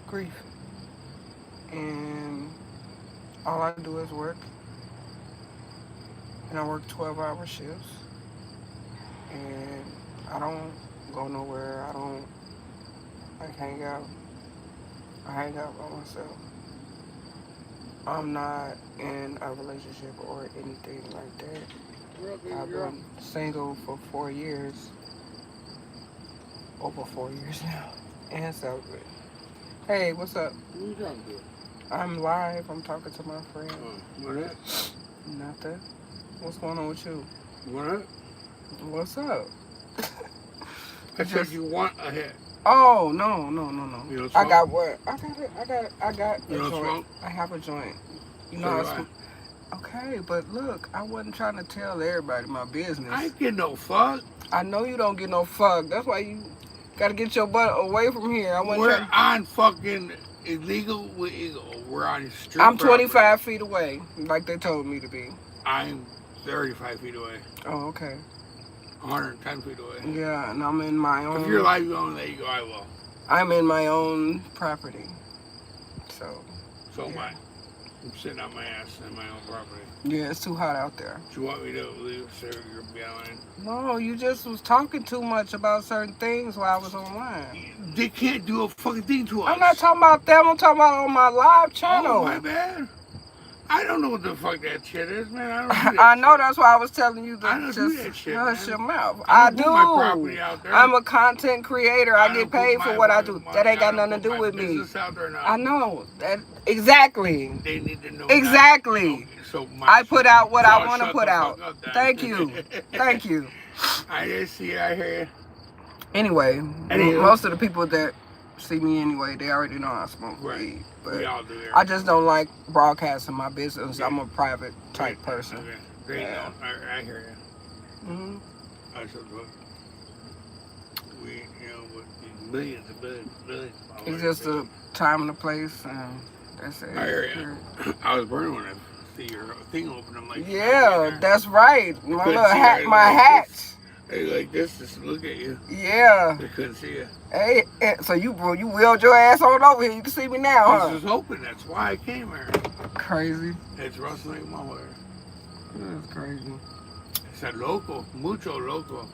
grief. And all I do is work. And I work 12-hour shifts. And I don't go nowhere. I don't I hang out. I hang out by myself. I'm not in a relationship or anything like that. What up, baby I've girl? been single for 4 years, over 4 years now, and celibate. Hey, what's up? What you trying to do? I'm live. I'm talking to my friend. What up? Nothing. What's going on with you? What up? What's up? I said you want a hit. Oh no. You don't I smoke? got what? I got a You don't joint. smoke? I have a joint. You So know do I I. smoke. Okay, but look, I wasn't trying to tell everybody my business. I ain't get no fuck. I know you don't get no fuck. That's why you gotta get your butt away from here. I wasn't We're trying. on fucking illegal with Eagle. We're on street I'm property. 25 feet away, like they told me to be. I'm 35 feet away. Oh, okay. 110 feet away. Yeah, and I'm in my own. If you're live going, there you go, I will. I'm in my own property. So am I. I'm sitting on my ass in my own property. yeah, it's too hot out there. Do you want me to leave, sir? You're bailing. No, you just was talking too much about certain things while I was online. They can't do a fucking thing to us. I'm not talking about them. I'm talking about on my live channel. Oh, my bad. I don't know what the fuck that shit is, man. I don't do that I know shit. that's why I was telling you to I don't do that just shit, hush man. your mouth. I I don't do. put my property out there. I'm a content creator. I don't get put paid my for what I fucking do. money- That ain't got I don't nothing to put do my with me. business out there now. I know that exactly. They need to know Exactly. that. Okay, so I put out what I y'all want to shut put the out. fuck up then. Thank you. Thank you. I see. I hear you. Anyway, Anywho. most of the people that see me anyway, they already know I smoke Right. weed. We But all do here. I just don't like broadcasting my business. Okay. I'm a private type Right. person. Okay. Great. Yeah. No, I hear you. hmm I said, look, we, you know, with millions and billions and billions of followers. It's just the time and the place, and that's it. I hear you. I was burning when I see your thing open. I'm like, Yeah, that's right. My couldn't little see hat, her my like hat. this. Hey, like this, just look at you. Yeah. They couldn't see you. Hey, so you wheeled your ass on over here. You can see me now, I huh? was just hoping. That's why I came here. Crazy. It's rustling my hair. That's crazy. I said loco, mucho loco.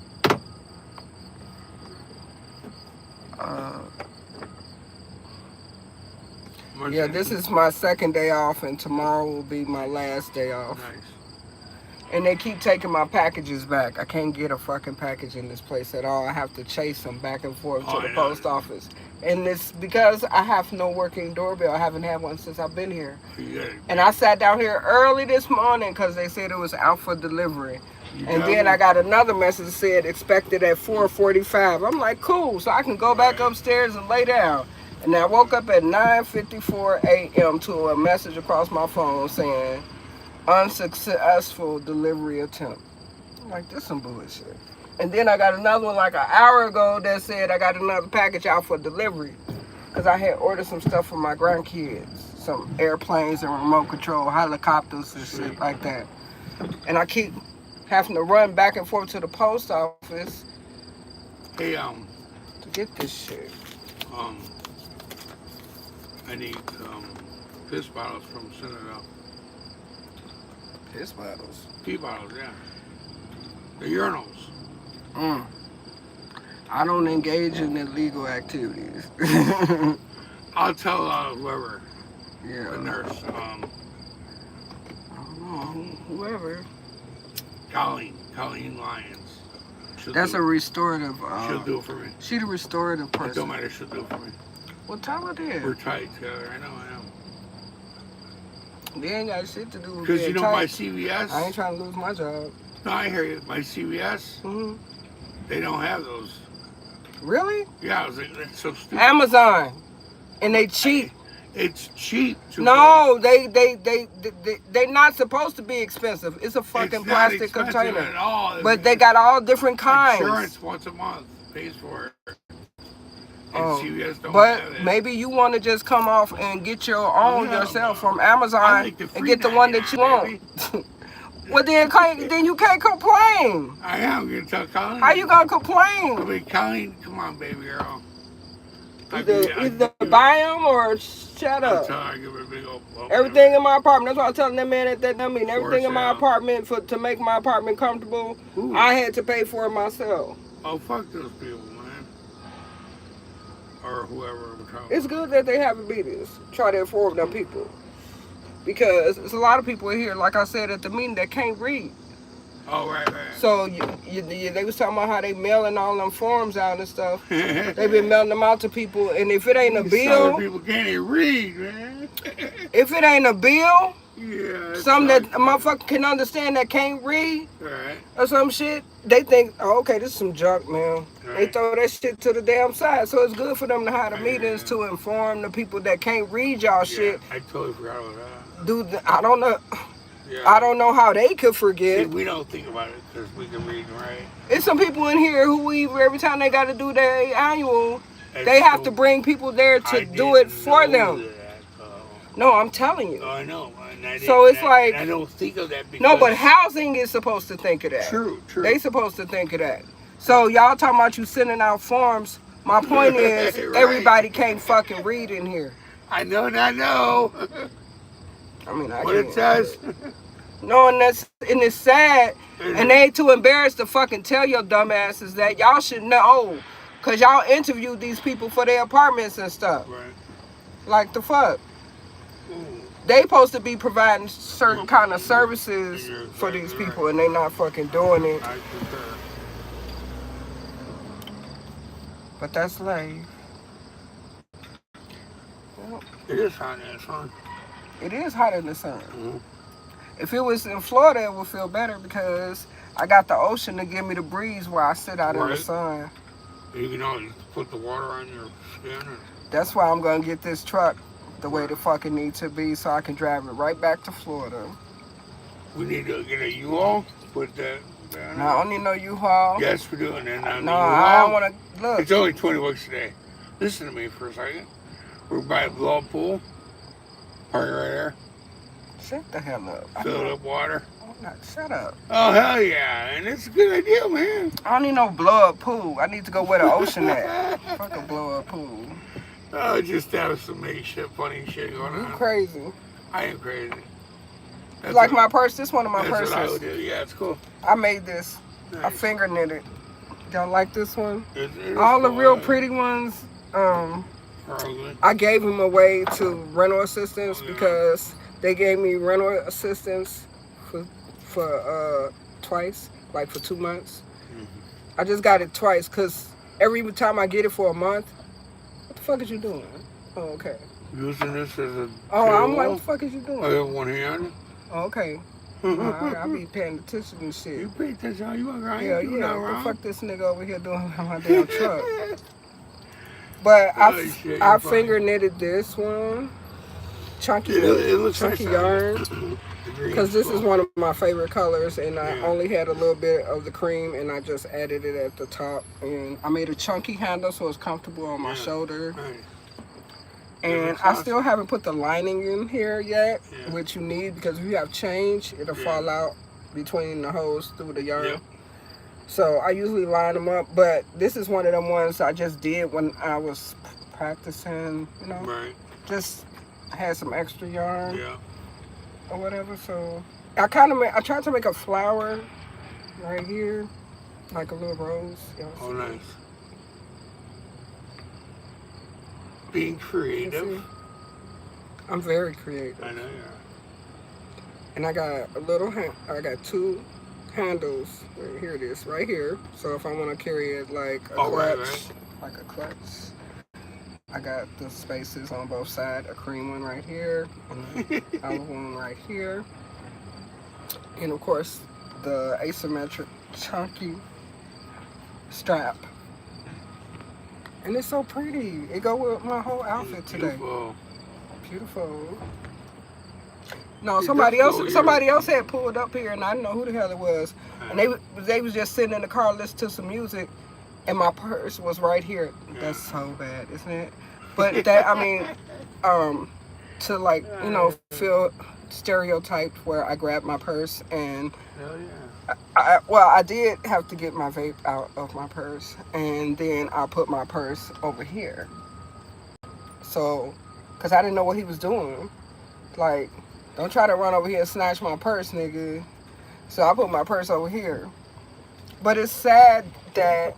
Yeah, this is my second day off, and tomorrow will be my last day off. Nice. And they keep taking my packages back. I can't get a fucking package in this place at all. I have to chase them back and forth to the post office. And it's because I have no working doorbell. I haven't had one since I've been here. And I sat down here early this morning because they said it was out for delivery. And then I got another message that said expected at 4:45. I'm like, cool, so I can go back upstairs and lay down. And I woke up at 9:54 a.m. to a message across my phone saying, unsuccessful delivery attempt. I'm like, this some bullshit. And then I got another one like an hour ago that said I got another package out for delivery. Because I had ordered some stuff for my grandkids. Some airplanes and remote control, helicopters and shit like that. And I keep having to run back and forth to the post office Hey, to get this shit. I need piss bottles from Citadel. Piss bottles. Pee bottles, yeah. The urinals. I don't engage in illegal activities. I'll tell whoever. Yeah. The nurse. I don't know. Whoever. Colleen Lyons. That's a restorative. She'll do it for me. She's a restorative It person. don't matter. She'll do it for me. Well, tell her We're that. tight together. I know. They ain't got shit to do with Because being you know tight. my CVS. I ain't trying to lose my job. No, I hear you. My CVS. They don't have those. Really? Yeah, I was like, that's so stupid. Amazon, and they cheap. It's cheap. No, they're not supposed to be expensive. It's a fucking It's not plastic expensive container. at all. But they got all different kinds. Insurance once a month pays for it. And CVS don't But have it. maybe you want to just come off and get your own yourself from Amazon I like the and get the one that you $3.99, want. Well, then you can't complain. I am gonna tell Colleen. How you gonna complain? I mean, Colleen, come on, baby girl. Either buy them or shut I'll up. tell her I give her a big old bump. Everything in my apartment. That's what I was telling that man at that. I mean, everything in my sale. apartment to make my apartment comfortable. I had to pay for it myself. Oh, fuck those people, man. or whoever I'm talking It's about. good that they having meetings. Try to inform them people. Because there's a lot of people here, like I said at the meeting, that can't read. Oh, right. So they was talking about how they mailing all them forms out and stuff. They They've been mailing them out to people, and if it ain't a These bill, Southern people can't even read, man. if it ain't a bill, Yeah, some that a motherfucker can understand that can't read Right. or some shit, they think, oh, okay, this is some junk, man. They Right. throw that shit to the damn side. So it's good for them to have the Yeah. meetings to inform the people that can't read y'all shit. I totally forgot about that. Dude, I don't know. Yeah. I don't know how they could See, forget. we don't think about it because we can read and write. It's some people in here who every time they got to do their annual, And they have so to bring people there to I do it didn't for know them. that, No, I'm telling you. I know. And So it's like, I don't think of that because... No, but housing is supposed to think of that. True. They supposed to think of that. So y'all talking about you sending out forms. My point is, Right. everybody can't fucking read in here. I know. I mean, I What can't. it says. No, and it's sad, and they ain't too embarrassed to fucking tell your dumbasses that y'all should know, cause y'all interviewed these people for their apartments and stuff. Right. Like the fuck. Ooh. They supposed to be providing certain kind of services for these people, and they not fucking doing it. I concur. But that's lame. Well, It is hot in the sun. it is hot in the sun. Mm-hmm. If it was in Florida, it would feel better because I got the ocean to give me the breeze where I sit out in the Right. sun. You can always put the water on your skin. That's why I'm gonna get this truck the way the fucking need to be, so I can drive it right back to Florida. We need to get a U-Haul. Put that. No, I don't need no U-Haul. Yes, we do. And then on the No, I don't U-Haul, want to look. it's only $20 a day. Listen to me for a second. We're by a blow-up pool. Park right there. Shut the hell up. Fill it up water. Shut up. Oh, hell yeah. And it's a good idea, man. I don't need no blow-up pool. I need to go where the ocean at. Fuck a blow-up pool. Oh, just have some funny shit going You on. crazy. I am crazy. That's Like what- my purse. This one of my That's what I would purses. do. Yeah, it's cool. I made this. I Nice. finger knitted. Y'all like this one? It is All the cool. real pretty ones, Probably. I gave them away to rental assistants Yeah. because they gave me rental assistance for twice, like for 2 months. I just got it twice because every time I get it for a month, what the fuck is you doing? Oh, okay. Using this as a Oh, I'm like, tool. what the fuck is you I doing? have one hand. Oh, okay. I be paying attention and shit. You pay attention. You around. Yeah, You yeah. not What the wrong. fuck this nigga over here doing with my damn truck? But Oh, shit, I you're finger knitted this one. Chunky, It looks chunky nice yarn. Because this is one of my favorite colors, and I Yeah. only had a little bit of the cream, and I just added it at the top. And I made a chunky handle so it's comfortable on my shoulder. Nice. And looks I awesome. still haven't put the lining in here yet, Yeah. which you need because if you have change, it'll Yeah. fall out between the holes through the yarn. Yep. So I usually line them up, but this is one of them ones I just did when I was practicing, you know, Right. just had some extra yarn Yeah. or whatever. So I tried to make a flower right here, like a little rose. Y'all Oh, see? nice. Being You creative. see? I'm very creative. I know you are. And I got I got 2 handles. Here it is, right here. So if I want to carry it like a clutch, right. like a clutch, I got the spaces on both sides. A cream one right here, and an olive one right here, and of course the asymmetric chunky strap. And it's so pretty. It go with my whole outfit today. Beautiful. Beautiful. No, It somebody does else. go Somebody here. else had pulled up here, and I didn't know who the hell it was. And they was just sitting in the car listening to some music, and my purse was right here. That's so bad, isn't it? But that, I mean, to like, you know, feel stereotyped where I grabbed my purse and Hell yeah. I did have to get my vape out of my purse, and then I put my purse over here. So, because I didn't know what he was doing. Like, don't try to run over here and snatch my purse, nigga. So I put my purse over here. But it's sad that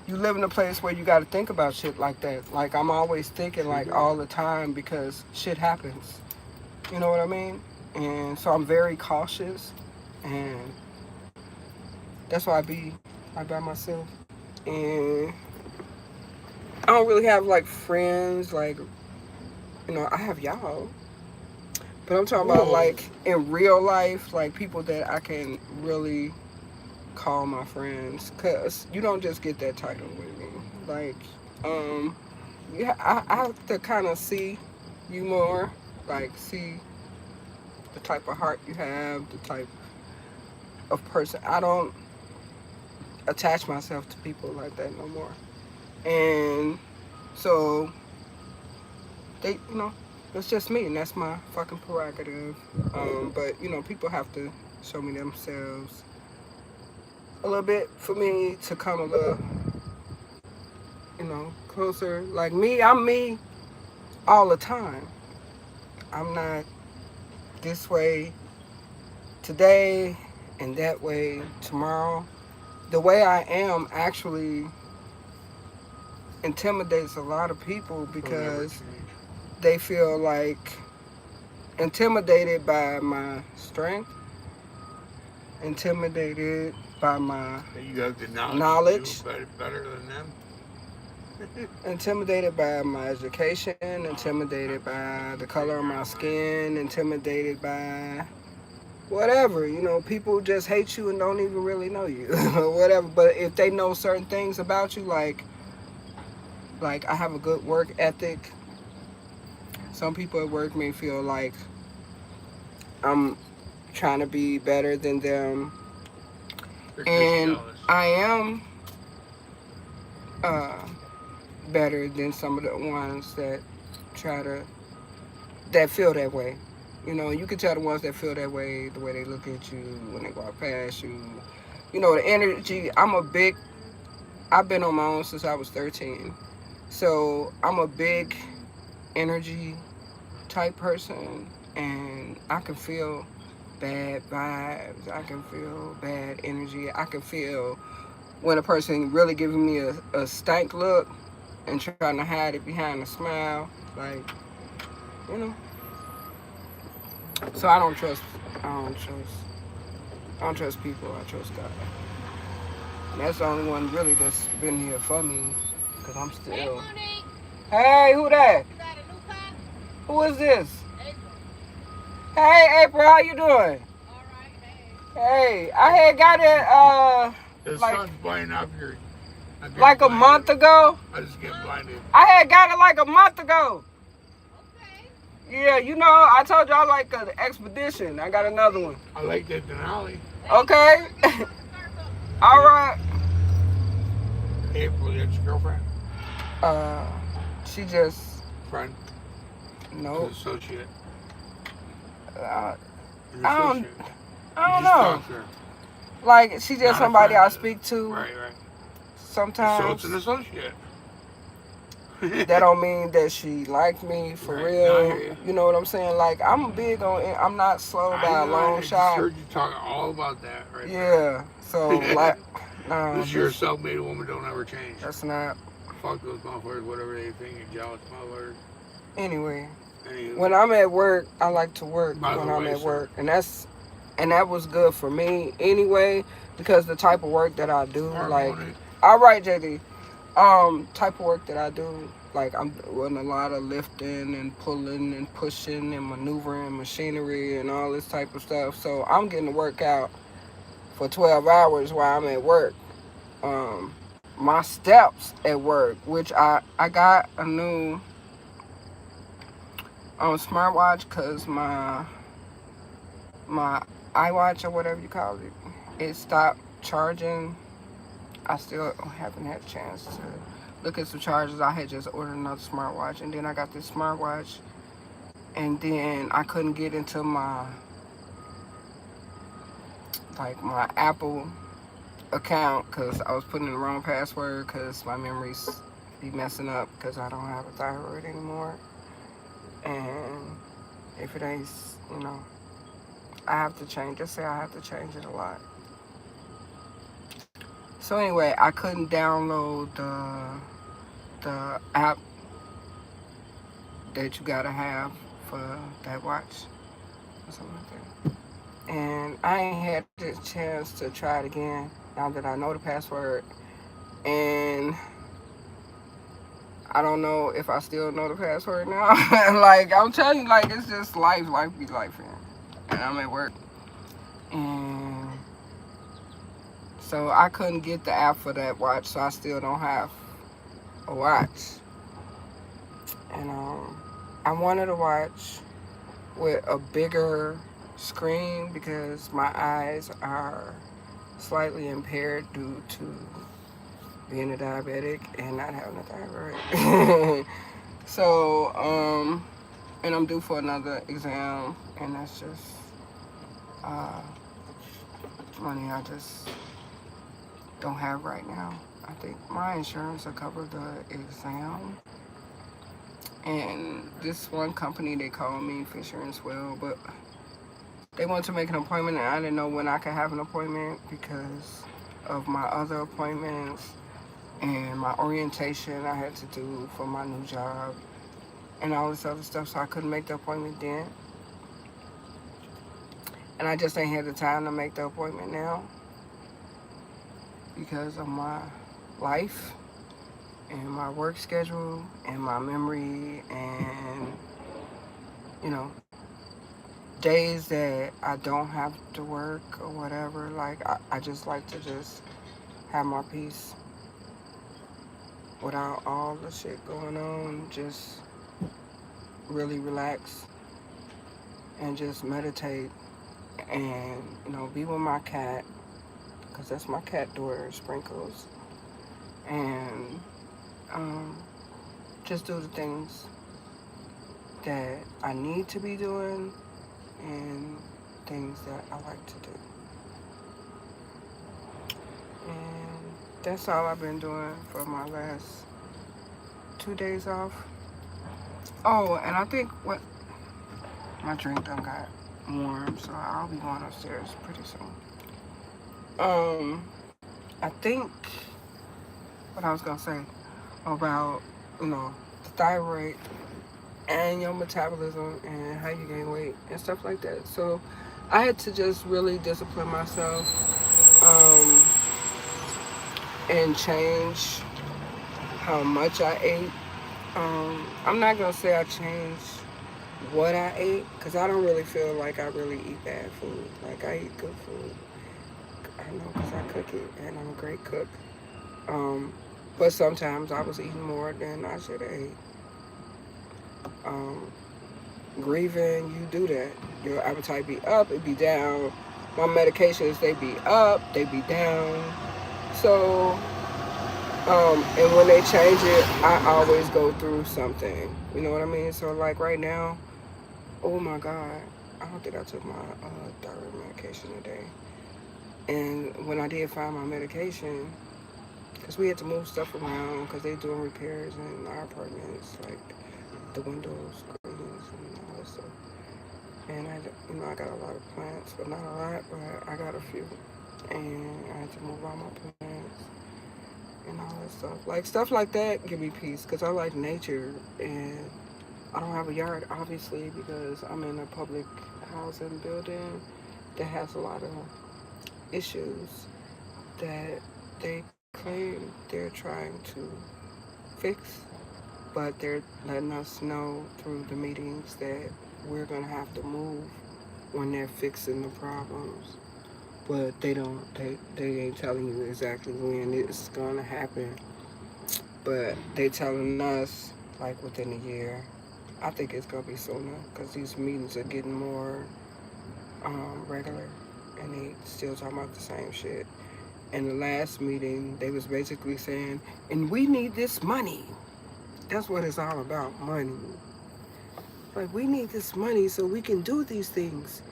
you live in a place where you got to think about shit like that. Like I'm always thinking like all the time because shit happens. You know what I mean? And so I'm very cautious, and that's why I by myself. And I don't really have like friends. Like I have y'all, but I'm talking about like in real life, like people that I can really call my friends, cause you don't just get that title with me. Like, yeah, I have to kind of see you more, like see the type of heart you have, the type of person. I don't attach myself to people like that no more, and so they, it's just me, and that's my fucking prerogative. But people have to show me themselves a little bit for me to come a little, closer. Like me, I'm me all the time. I'm not this way today and that way tomorrow. The way I am actually intimidates a lot of people because they feel like intimidated by my strength, intimidated by my You have the knowledge, better than them. intimidated by my education, intimidated by the color of my skin, intimidated by whatever. People just hate you and don't even really know you or whatever. But if they know certain things about you, like I have a good work ethic, some people at work may feel like I'm trying to be better than them, and I am uh, better than some of the ones that try to that feel that way. You can tell the ones that feel that way, the way they look at you when they walk past you. The energy. I've been on my own since I was 13. So I'm a big energy type person, and I can feel bad vibes. I can feel bad energy. I can feel when a person really giving me a stank look and trying to hide it behind a smile. Like, you know. So I don't trust, I don't trust people. I trust God. And that's the only one really that's been here for me, because I'm still. Hey, who that? You got a new car? Who is this? April. Hey, April, how you doing? All right, hey. Hey, I had got it, The like, sun's blinding up here. Like a month ago? I just get blinded. I had got it like a month ago. Okay. Yeah, I told you I like an expedition. I got another one. I like that Denali. Okay. All right. April, that's your girlfriend? She just... Friend? No. Associate? I An don't associate. know. Like, she just Not somebody I speak to Right. sometimes. So it's an associate. That don't mean that she like me for Right. real. No, I hear you. You know what I'm saying? Like, I'm big on it. I'm not slow by a long I shot. just heard you talking all about that right Yeah. there. So, like, no. This you're a self-made woman, don't ever change. That's not. Fuck those motherfuckers, whatever they think, you're jealous motherfuckers. Anyway. Anywho. When I'm at work, I like to work By when the I'm way, at sir. work. And that was good for me anyway, because the type of work that I do, like, all right, JD, type of work that I do, like, I'm doing a lot of lifting and pulling and pushing and maneuvering machinery and all this type of stuff. So I'm getting to work out for 12 hours while I'm at work. My steps at work, which I got a new smartwatch, because my iWatch, or whatever you call it stopped charging. I still haven't had a chance to look at some charges. I had just ordered another smartwatch, and then I got this smartwatch, and then I couldn't get into my Apple account because I was putting in the wrong password, because my memories be messing up because I don't have a thyroid anymore. And if it ain't, I have to change. Just say I have to change it a lot. So anyway, I couldn't download the app that you gotta have for that watch or something like that. And I ain't had the chance to try it again now that I know the password. And I don't know if I still know the password now. Like I'm telling you, like it's just life. Life be life, and I'm at work. And so I couldn't get the app for that watch, so I still don't have a watch. And I wanted a watch with a bigger screen because my eyes are slightly impaired due to being a diabetic and not having a thyroid. So, and I'm due for another exam, and that's just uh, money I just don't have right now. I think my insurance will cover the exam. And this one company, they called me Fisher and Swell, but they wanted to make an appointment, and I didn't know when I could have an appointment because of my other appointments and my orientation I had to do for my new job and all this other stuff, so I couldn't make the appointment then. And I just ain't had the time to make the appointment now because of my life and my work schedule and my memory and, you know, days that I don't have to work or whatever. Like, I just like to just have my peace without all the shit going on. Just really relax and just meditate and, you know, be with my cat because that's my cat daughter, Sprinkles. And just do the things that I need to be doing and things that I like to do. And that's all I've been doing for my last 2 days off. Oh, and I think what my drink done got warm, so I'll be going upstairs pretty soon. I think what I was gonna say about, you know, the thyroid and your metabolism and how you gain weight and stuff like that. So I had to just really discipline myself and change how much I ate. I'm not gonna say I changed what I ate because I don't really feel like I really eat bad food. Like I eat good food. I know because I cook it and I'm a great cook. Um, but sometimes I was eating more than I should have ate. Um, Grieving, you do that. Your appetite be up, it be down. My medications, they be up, they be down. So, and when they change it, I always go through something. You know what I mean? So, like right now, oh my God, I don't think I took my thyroid medication today. And when I did find my medication, because we had to move stuff around because they doing repairs in our apartments, like the windows, screens, and all that stuff. And I got a lot of plants, but not a lot, but I got a few. And I had to move all my plants and all that stuff. Like stuff like that give me peace because I like nature and I don't have a yard obviously because I'm in a public housing building that has a lot of issues that they claim they're trying to fix, but they're letting us know through the meetings that we're gonna have to move when they're fixing the problems. But they ain't telling you exactly when it's gonna happen. But they telling us like within a year. I think it's gonna be sooner because these meetings are getting more regular, and they still talking about the same shit. In the last meeting, they was basically saying, "And we need this money." That's what it's all about, money. Like we need this money so we can do these things.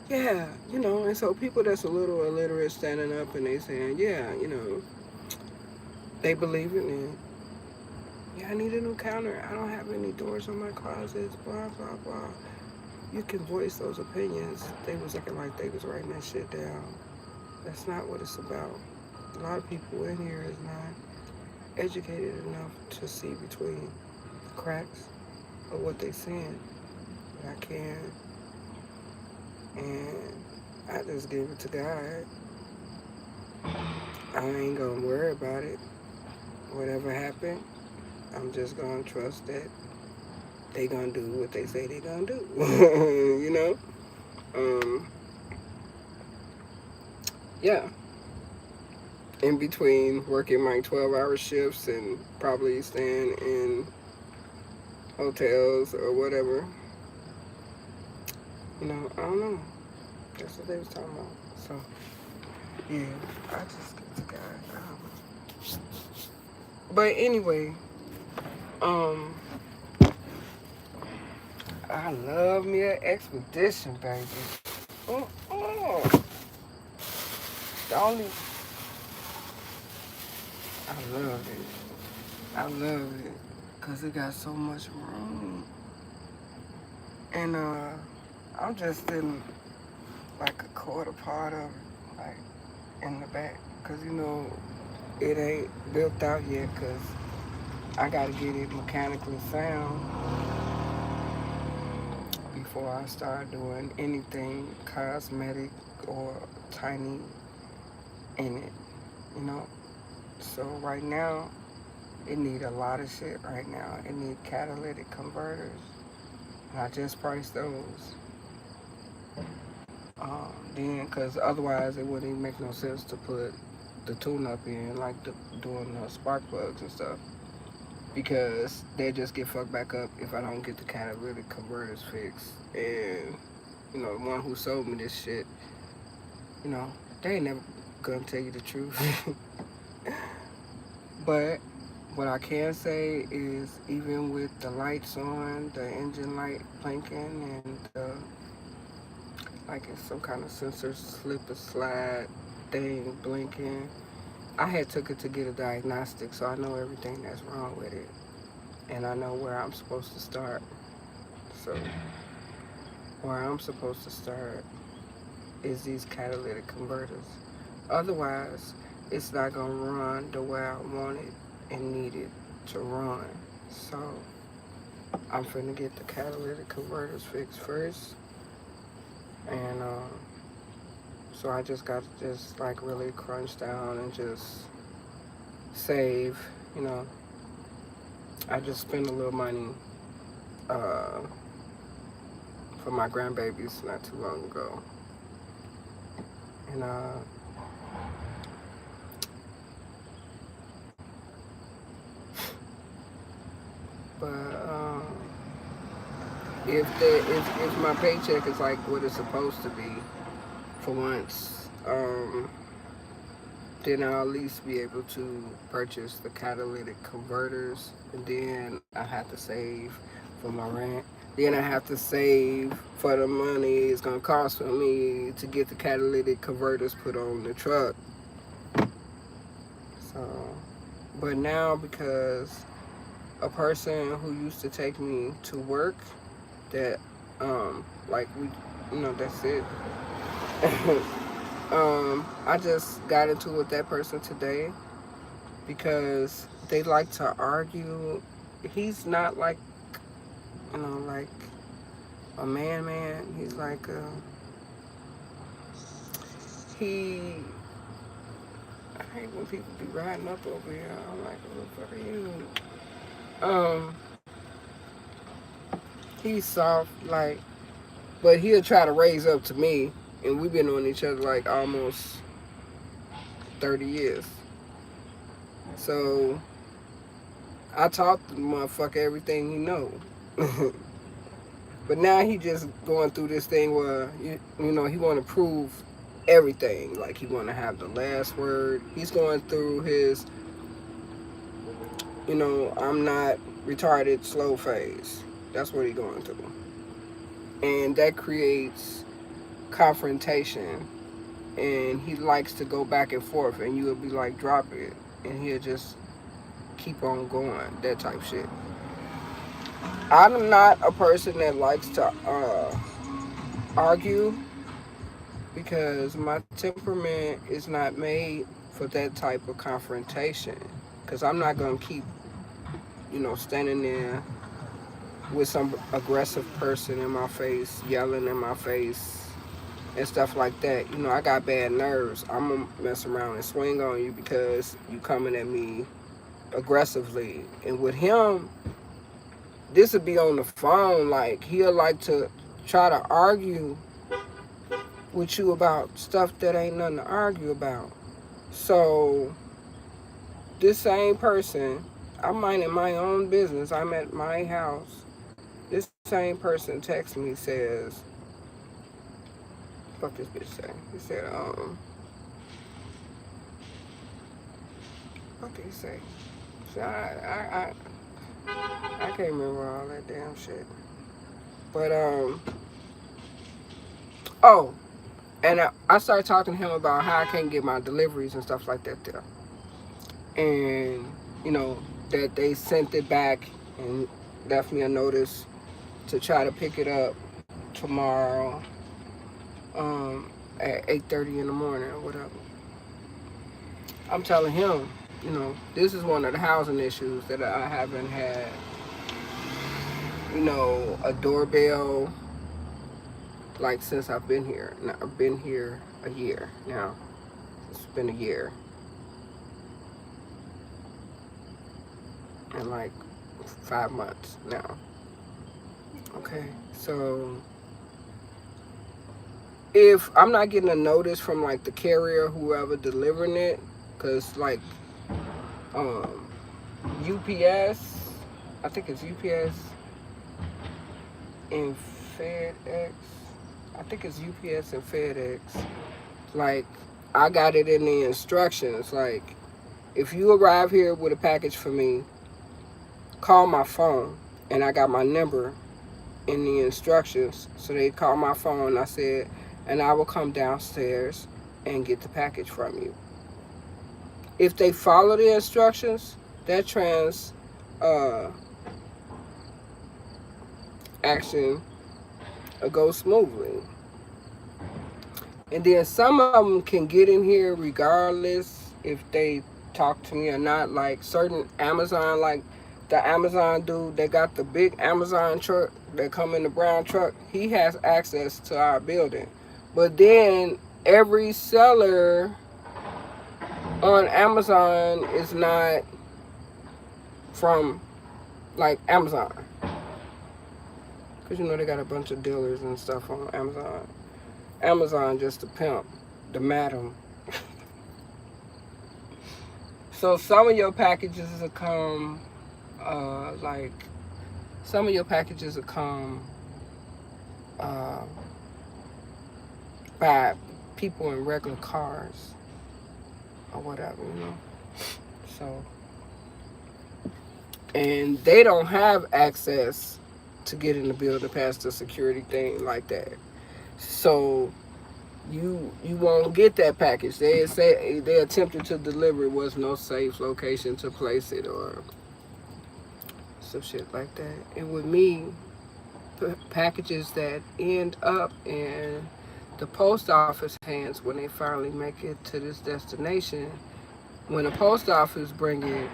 Yeah, and so people that's a little illiterate standing up and they saying, yeah, they believe in it. Yeah, I need a new counter. I don't have any doors on my closets, blah, blah, blah. You can voice those opinions. They was looking like they was writing that shit down. That's not what it's about. A lot of people in here is not educated enough to see between the cracks of what they seeing. But I can, and I just give it to God. I ain't gonna worry about it. Whatever happened, I'm just gonna trust that they gonna do what they say they gonna do. you know? Um, yeah. In between working like 12-hour shifts and probably staying in hotels or whatever, I don't know. That's what they was talking about. So, yeah, I just get to God. But anyway, um, I love me an expedition, baby. Uh-uh. The only, I love it. I love it because it got so much room. And I'm just in like a quarter part of it, like in the back. Because, it ain't built out yet because I got to get it mechanically sound before I start doing anything cosmetic or tiny in it, you know? So right now, it need a lot of shit right now. It need catalytic converters. And I just priced those. Then, because otherwise it wouldn't even make no sense to put the tune-up in, like doing the spark plugs and stuff. Because they just get fucked back up if I don't get the catalytic converters fixed. And, the one who sold me this shit, you know, they ain't never gonna tell you the truth. But what I can say is even with the lights on, the engine light blinking, and like it's some kind of sensor slip or slide thing blinking, I had took it to get a diagnostic, so I know everything that's wrong with it. And I know where I'm supposed to start. So where I'm supposed to start is these catalytic converters. Otherwise, it's not gonna run the way I want it and need it to run. So I'm finna get the catalytic converters fixed first. And so I just got to just like really crunch down and just save, you know. I just spent a little money uh, for my grandbabies not too long ago. And but if my paycheck is like what it's supposed to be for once, then I'll at least be able to purchase the catalytic converters, and then I have to save for my rent. Then I have to save for the money it's gonna cost for me to get the catalytic converters put on the truck. So, but now because a person who used to take me to work, that like that's it. I just got into it with that person today because they like to argue. He's not like, like a man. He's like he. I hate when people be riding up over here. I'm like, what the fuck are you? He's soft, like, but he'll try to raise up to me, and we've been on each other like almost 30 years. So I taught the motherfucker everything he know. But now he just going through this thing where he want to prove everything. Like he want to have the last word. He's going through his I'm not retarded slow phase. That's what he's going through, and that creates confrontation. And he likes to go back and forth, and you'll be like, drop it, and he'll just keep on going. That type shit. I'm not a person that likes to argue because my temperament is not made for that type of confrontation. Because I'm not going to keep, standing there with some aggressive person in my face, yelling in my face, and stuff like that. I got bad nerves. I'm going to mess around and swing on you because you coming at me aggressively. And with him, this would be on the phone. Like, he'll like to try to argue with you about stuff that ain't nothing to argue about. So, this same person, I'm minding my own business. I'm at my house. This same person texts me, says, what this bitch say? He said, what did he say? So I can't remember all that damn shit. But, oh, and I started talking to him about how I can't get my deliveries and stuff like that there. And, that they sent it back and left me a notice to try to pick it up tomorrow at 8:30 in the morning or whatever. I'm telling him, this is one of the housing issues that I haven't had, a doorbell like since I've been here. Now, I've been here a year now. It's been a year. And like 5 months now. Okay, so if I'm not getting a notice from like the carrier, whoever delivering it, because like UPS, I think it's UPS and FedEx. I think it's UPS and FedEx. Like, I got it in the instructions. Like, if you arrive here with a package for me, call my phone. And I got my number in the instructions. So they called my phone. I said, and I will come downstairs and get the package from you. If they follow the instructions, that action will go smoothly. And then some of them can get in here regardless if they talk to me or not. Like certain Amazon, like the Amazon dude that got the big Amazon truck that come in the brown truck, he has access to our building. But then every seller on Amazon is not from like Amazon. Because they got a bunch of dealers and stuff on Amazon. Amazon just a pimp, the madam. So some of your packages will come, some of your packages will come by people in regular cars or whatever, So, and they don't have access to get in the building past the security thing like that. So you won't get that package. They say they attempted to deliver, it was no safe location to place it or some shit like that. And with me, packages that end up in the post office hands when they finally make it to this destination, when the post office bring it,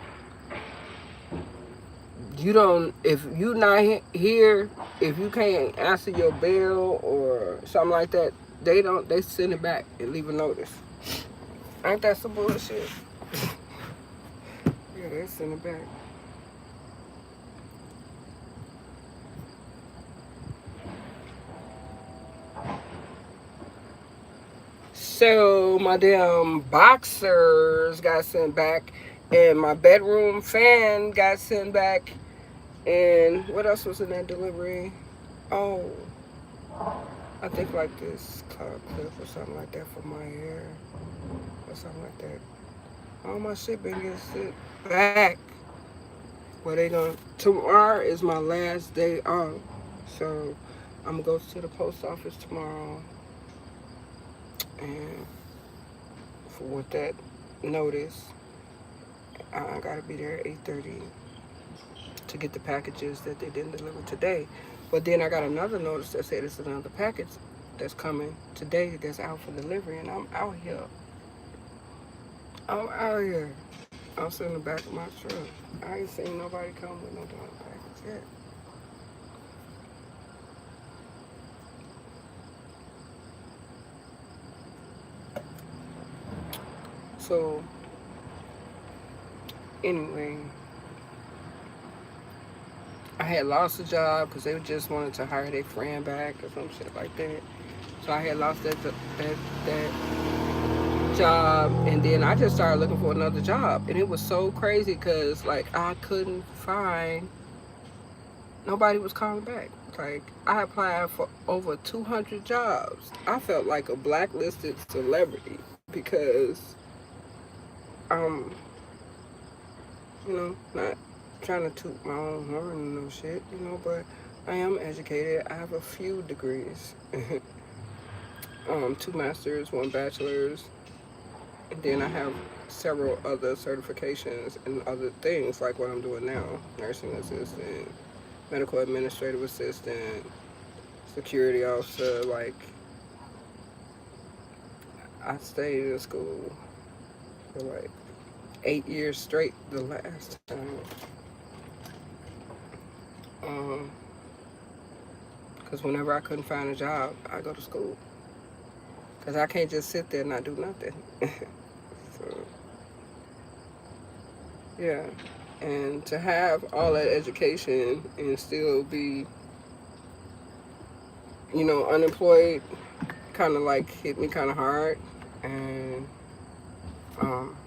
you don't, if you not here, if you can't answer your bill or something like that, they send it back and leave a notice. Ain't that some bullshit? Yeah, they send it back. So my damn boxers got sent back, and my bedroom fan got sent back, and what else was in that delivery? Oh, I think like this clip or something like that for my hair or something like that. All my shit been getting sent back. Well, tomorrow is my last day off, so I'm gonna go to the post office tomorrow and with that notice, I gotta be there at 8:30 to get the packages that they didn't deliver today. But then I got another notice that said it's another package that's coming today that's out for delivery, and I'm out here I'm out here. I'm sitting in the back of my truck. I ain't seen nobody come with no damn package yet. So, anyway, I had lost a job because they just wanted to hire their friend back or some shit like that. So I had lost that job, and then I just started looking for another job, and it was so crazy because like I couldn't find nobody was calling back. Like I applied for over 200 jobs. I felt like a blacklisted celebrity because um not trying to toot my own horn and no shit, but I am educated. I have a few degrees. 2 masters, 1 bachelor's, and then I have several other certifications and other things like what I'm doing now: nursing assistant, medical administrative assistant, security officer. Like I stayed in school for like 8 years straight the last time. Because whenever I couldn't find a job, I go to school. Because I can't just sit there and not do nothing. So, yeah. And to have all that education and still be, unemployed kind of like hit me kind of hard. And, um,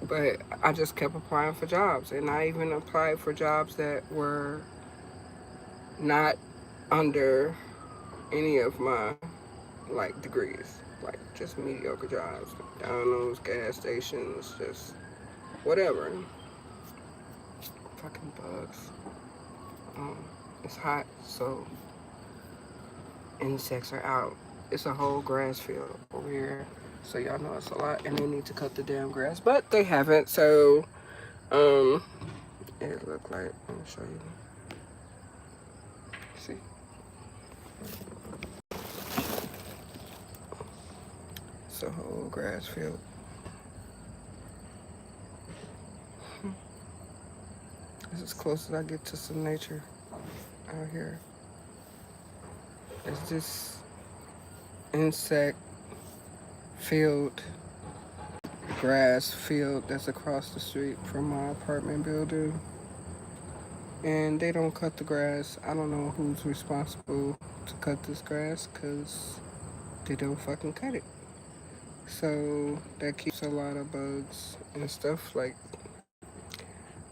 but I just kept applying for jobs. And I even applied for jobs that were not under any of my like degrees, like just mediocre jobs, McDonald's, gas stations, just whatever. Fucking bugs. It's hot, so insects are out. It's a whole grass field over here, so y'all know it's a lot, and they need to cut the damn grass, but they haven't. So, it looked like. Let me show you. See. It's a whole grass field. This is as close as I get to some nature out here. It's this insect filled grass field that's across the street from my apartment building. And they don't cut the grass. I don't know who's responsible to cut this grass because they don't fucking cut it. So that keeps a lot of bugs and stuff. Like,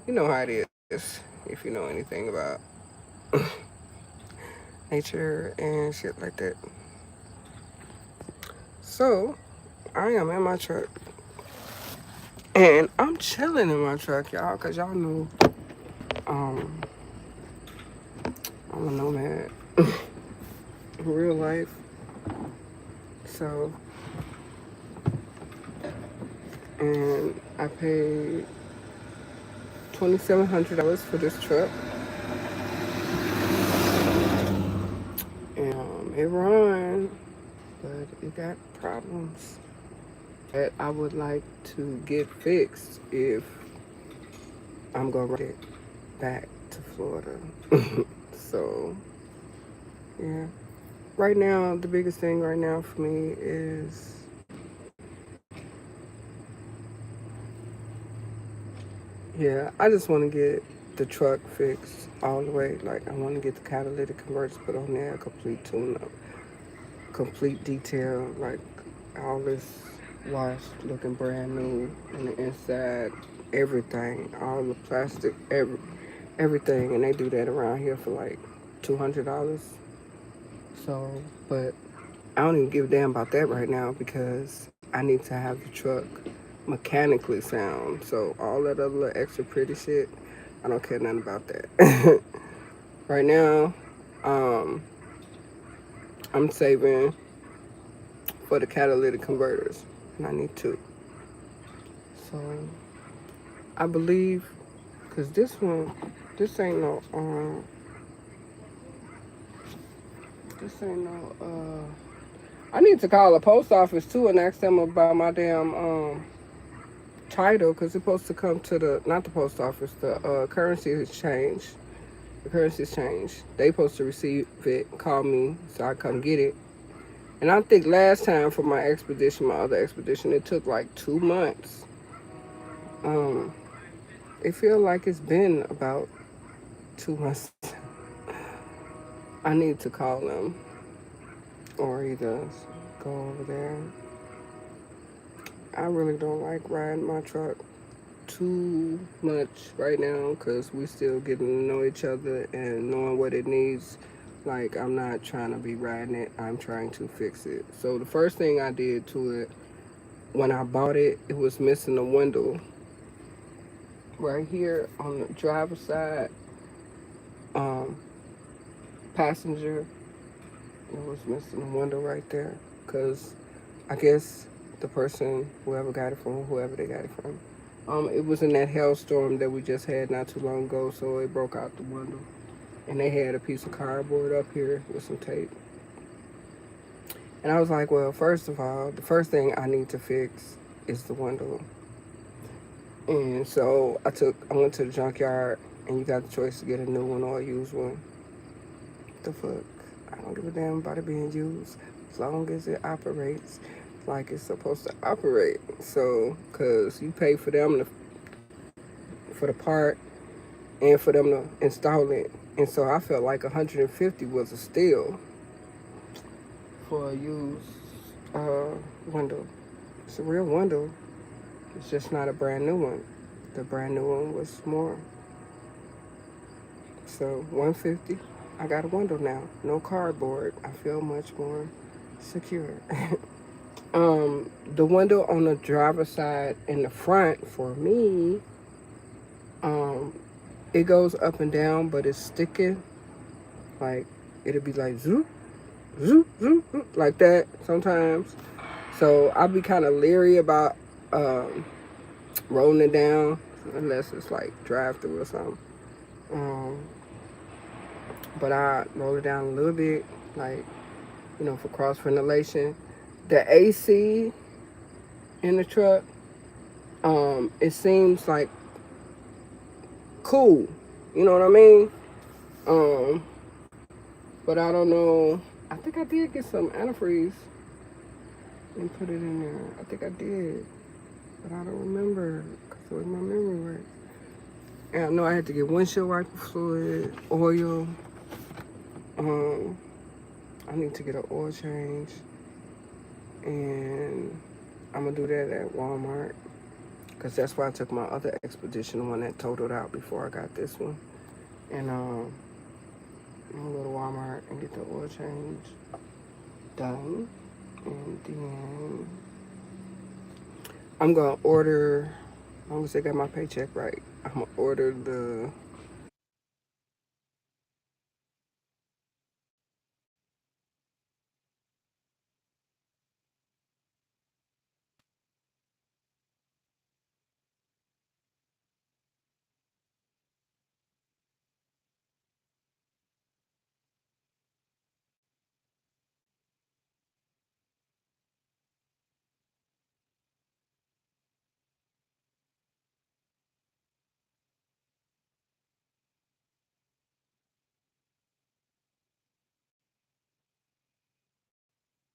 you know how it is if you know anything about nature and shit like that. So I am in my truck. And I'm chilling in my truck, y'all, because y'all know I'm a nomad in real life. So, and I paid $2,700 for this truck. And it runs, but it got problems that I would like to get fixed if I'm going to ride it back to Florida. So, yeah. Right now, the biggest thing right now for me is I just want to get the truck fixed all the way. Like, I want to get the catalytic converters put on there, complete tune-up, complete detail, like all this washed looking brand new on the inside, everything, all the plastic, everything. And they do that around here for like $200. So, but I don't even give a damn about that right now because I need to have the truck mechanically sound. So all that other little extra pretty shit, I don't care nothing about that. Right now, I'm saving for the catalytic converters, and I need 2. So I believe, cause this ain't no I need to call the post office too and ask them about my damn title, because it's supposed to come to the, not the post office, the currency exchange. The currency exchange. They supposed to receive it, call me so I come get it. And I think last time for my expedition, my other expedition, it took like 2 months. Um, it feels like it's been about 2 months. I need to call them or either go over there. I really don't like riding my truck too much right now because we still getting to know each other and knowing what it needs. Like, I'm not trying to be riding it, I'm trying to fix it. So the first thing I did to it, when I bought it, it was missing a window right here on the driver's side. um Passenger, it was missing a window right there because I guess the person, whoever got it from, whoever they got it from, it was in that hailstorm that we just had not too long ago, so it broke out the window. And they had a piece of cardboard up here with some tape. And I was like, well, first of all, the first thing I need to fix is the window. And so I went to the junkyard, and you got the choice to get a new one or a used one. The fuck? I don't give a damn about it being used as long as it operates like it's supposed to operate. So, cause you pay for them for the part and for them to install it, and so I felt like 150 was a steal for a used window. It's a real window. It's just not a brand new one. The brand new one was more. So 150. I got a window now. No cardboard. I feel much more secure. The window on the driver's side in the front for me, it goes up and down, but it's sticking. Like, it'll be like zoop, zoop, zoop, zoop, like that sometimes. So I'll be kind of leery about rolling it down unless it's like drive through or something. But I roll it down a little bit, like, for cross ventilation. The AC in the truck, it seems like cool. You know what I mean? But I don't know. I think I did get some antifreeze and put it in there. I think I did, but I don't remember because the way my memory works. And I know I had to get windshield wiper fluid, oil. I need to get an oil change, and I'm gonna do that at Walmart because that's why I took my other expedition, the one that totaled out before I got this one. And I'm gonna go to Walmart and get the oil change done, and then I'm gonna order. As long as I got my paycheck right, I'm gonna order the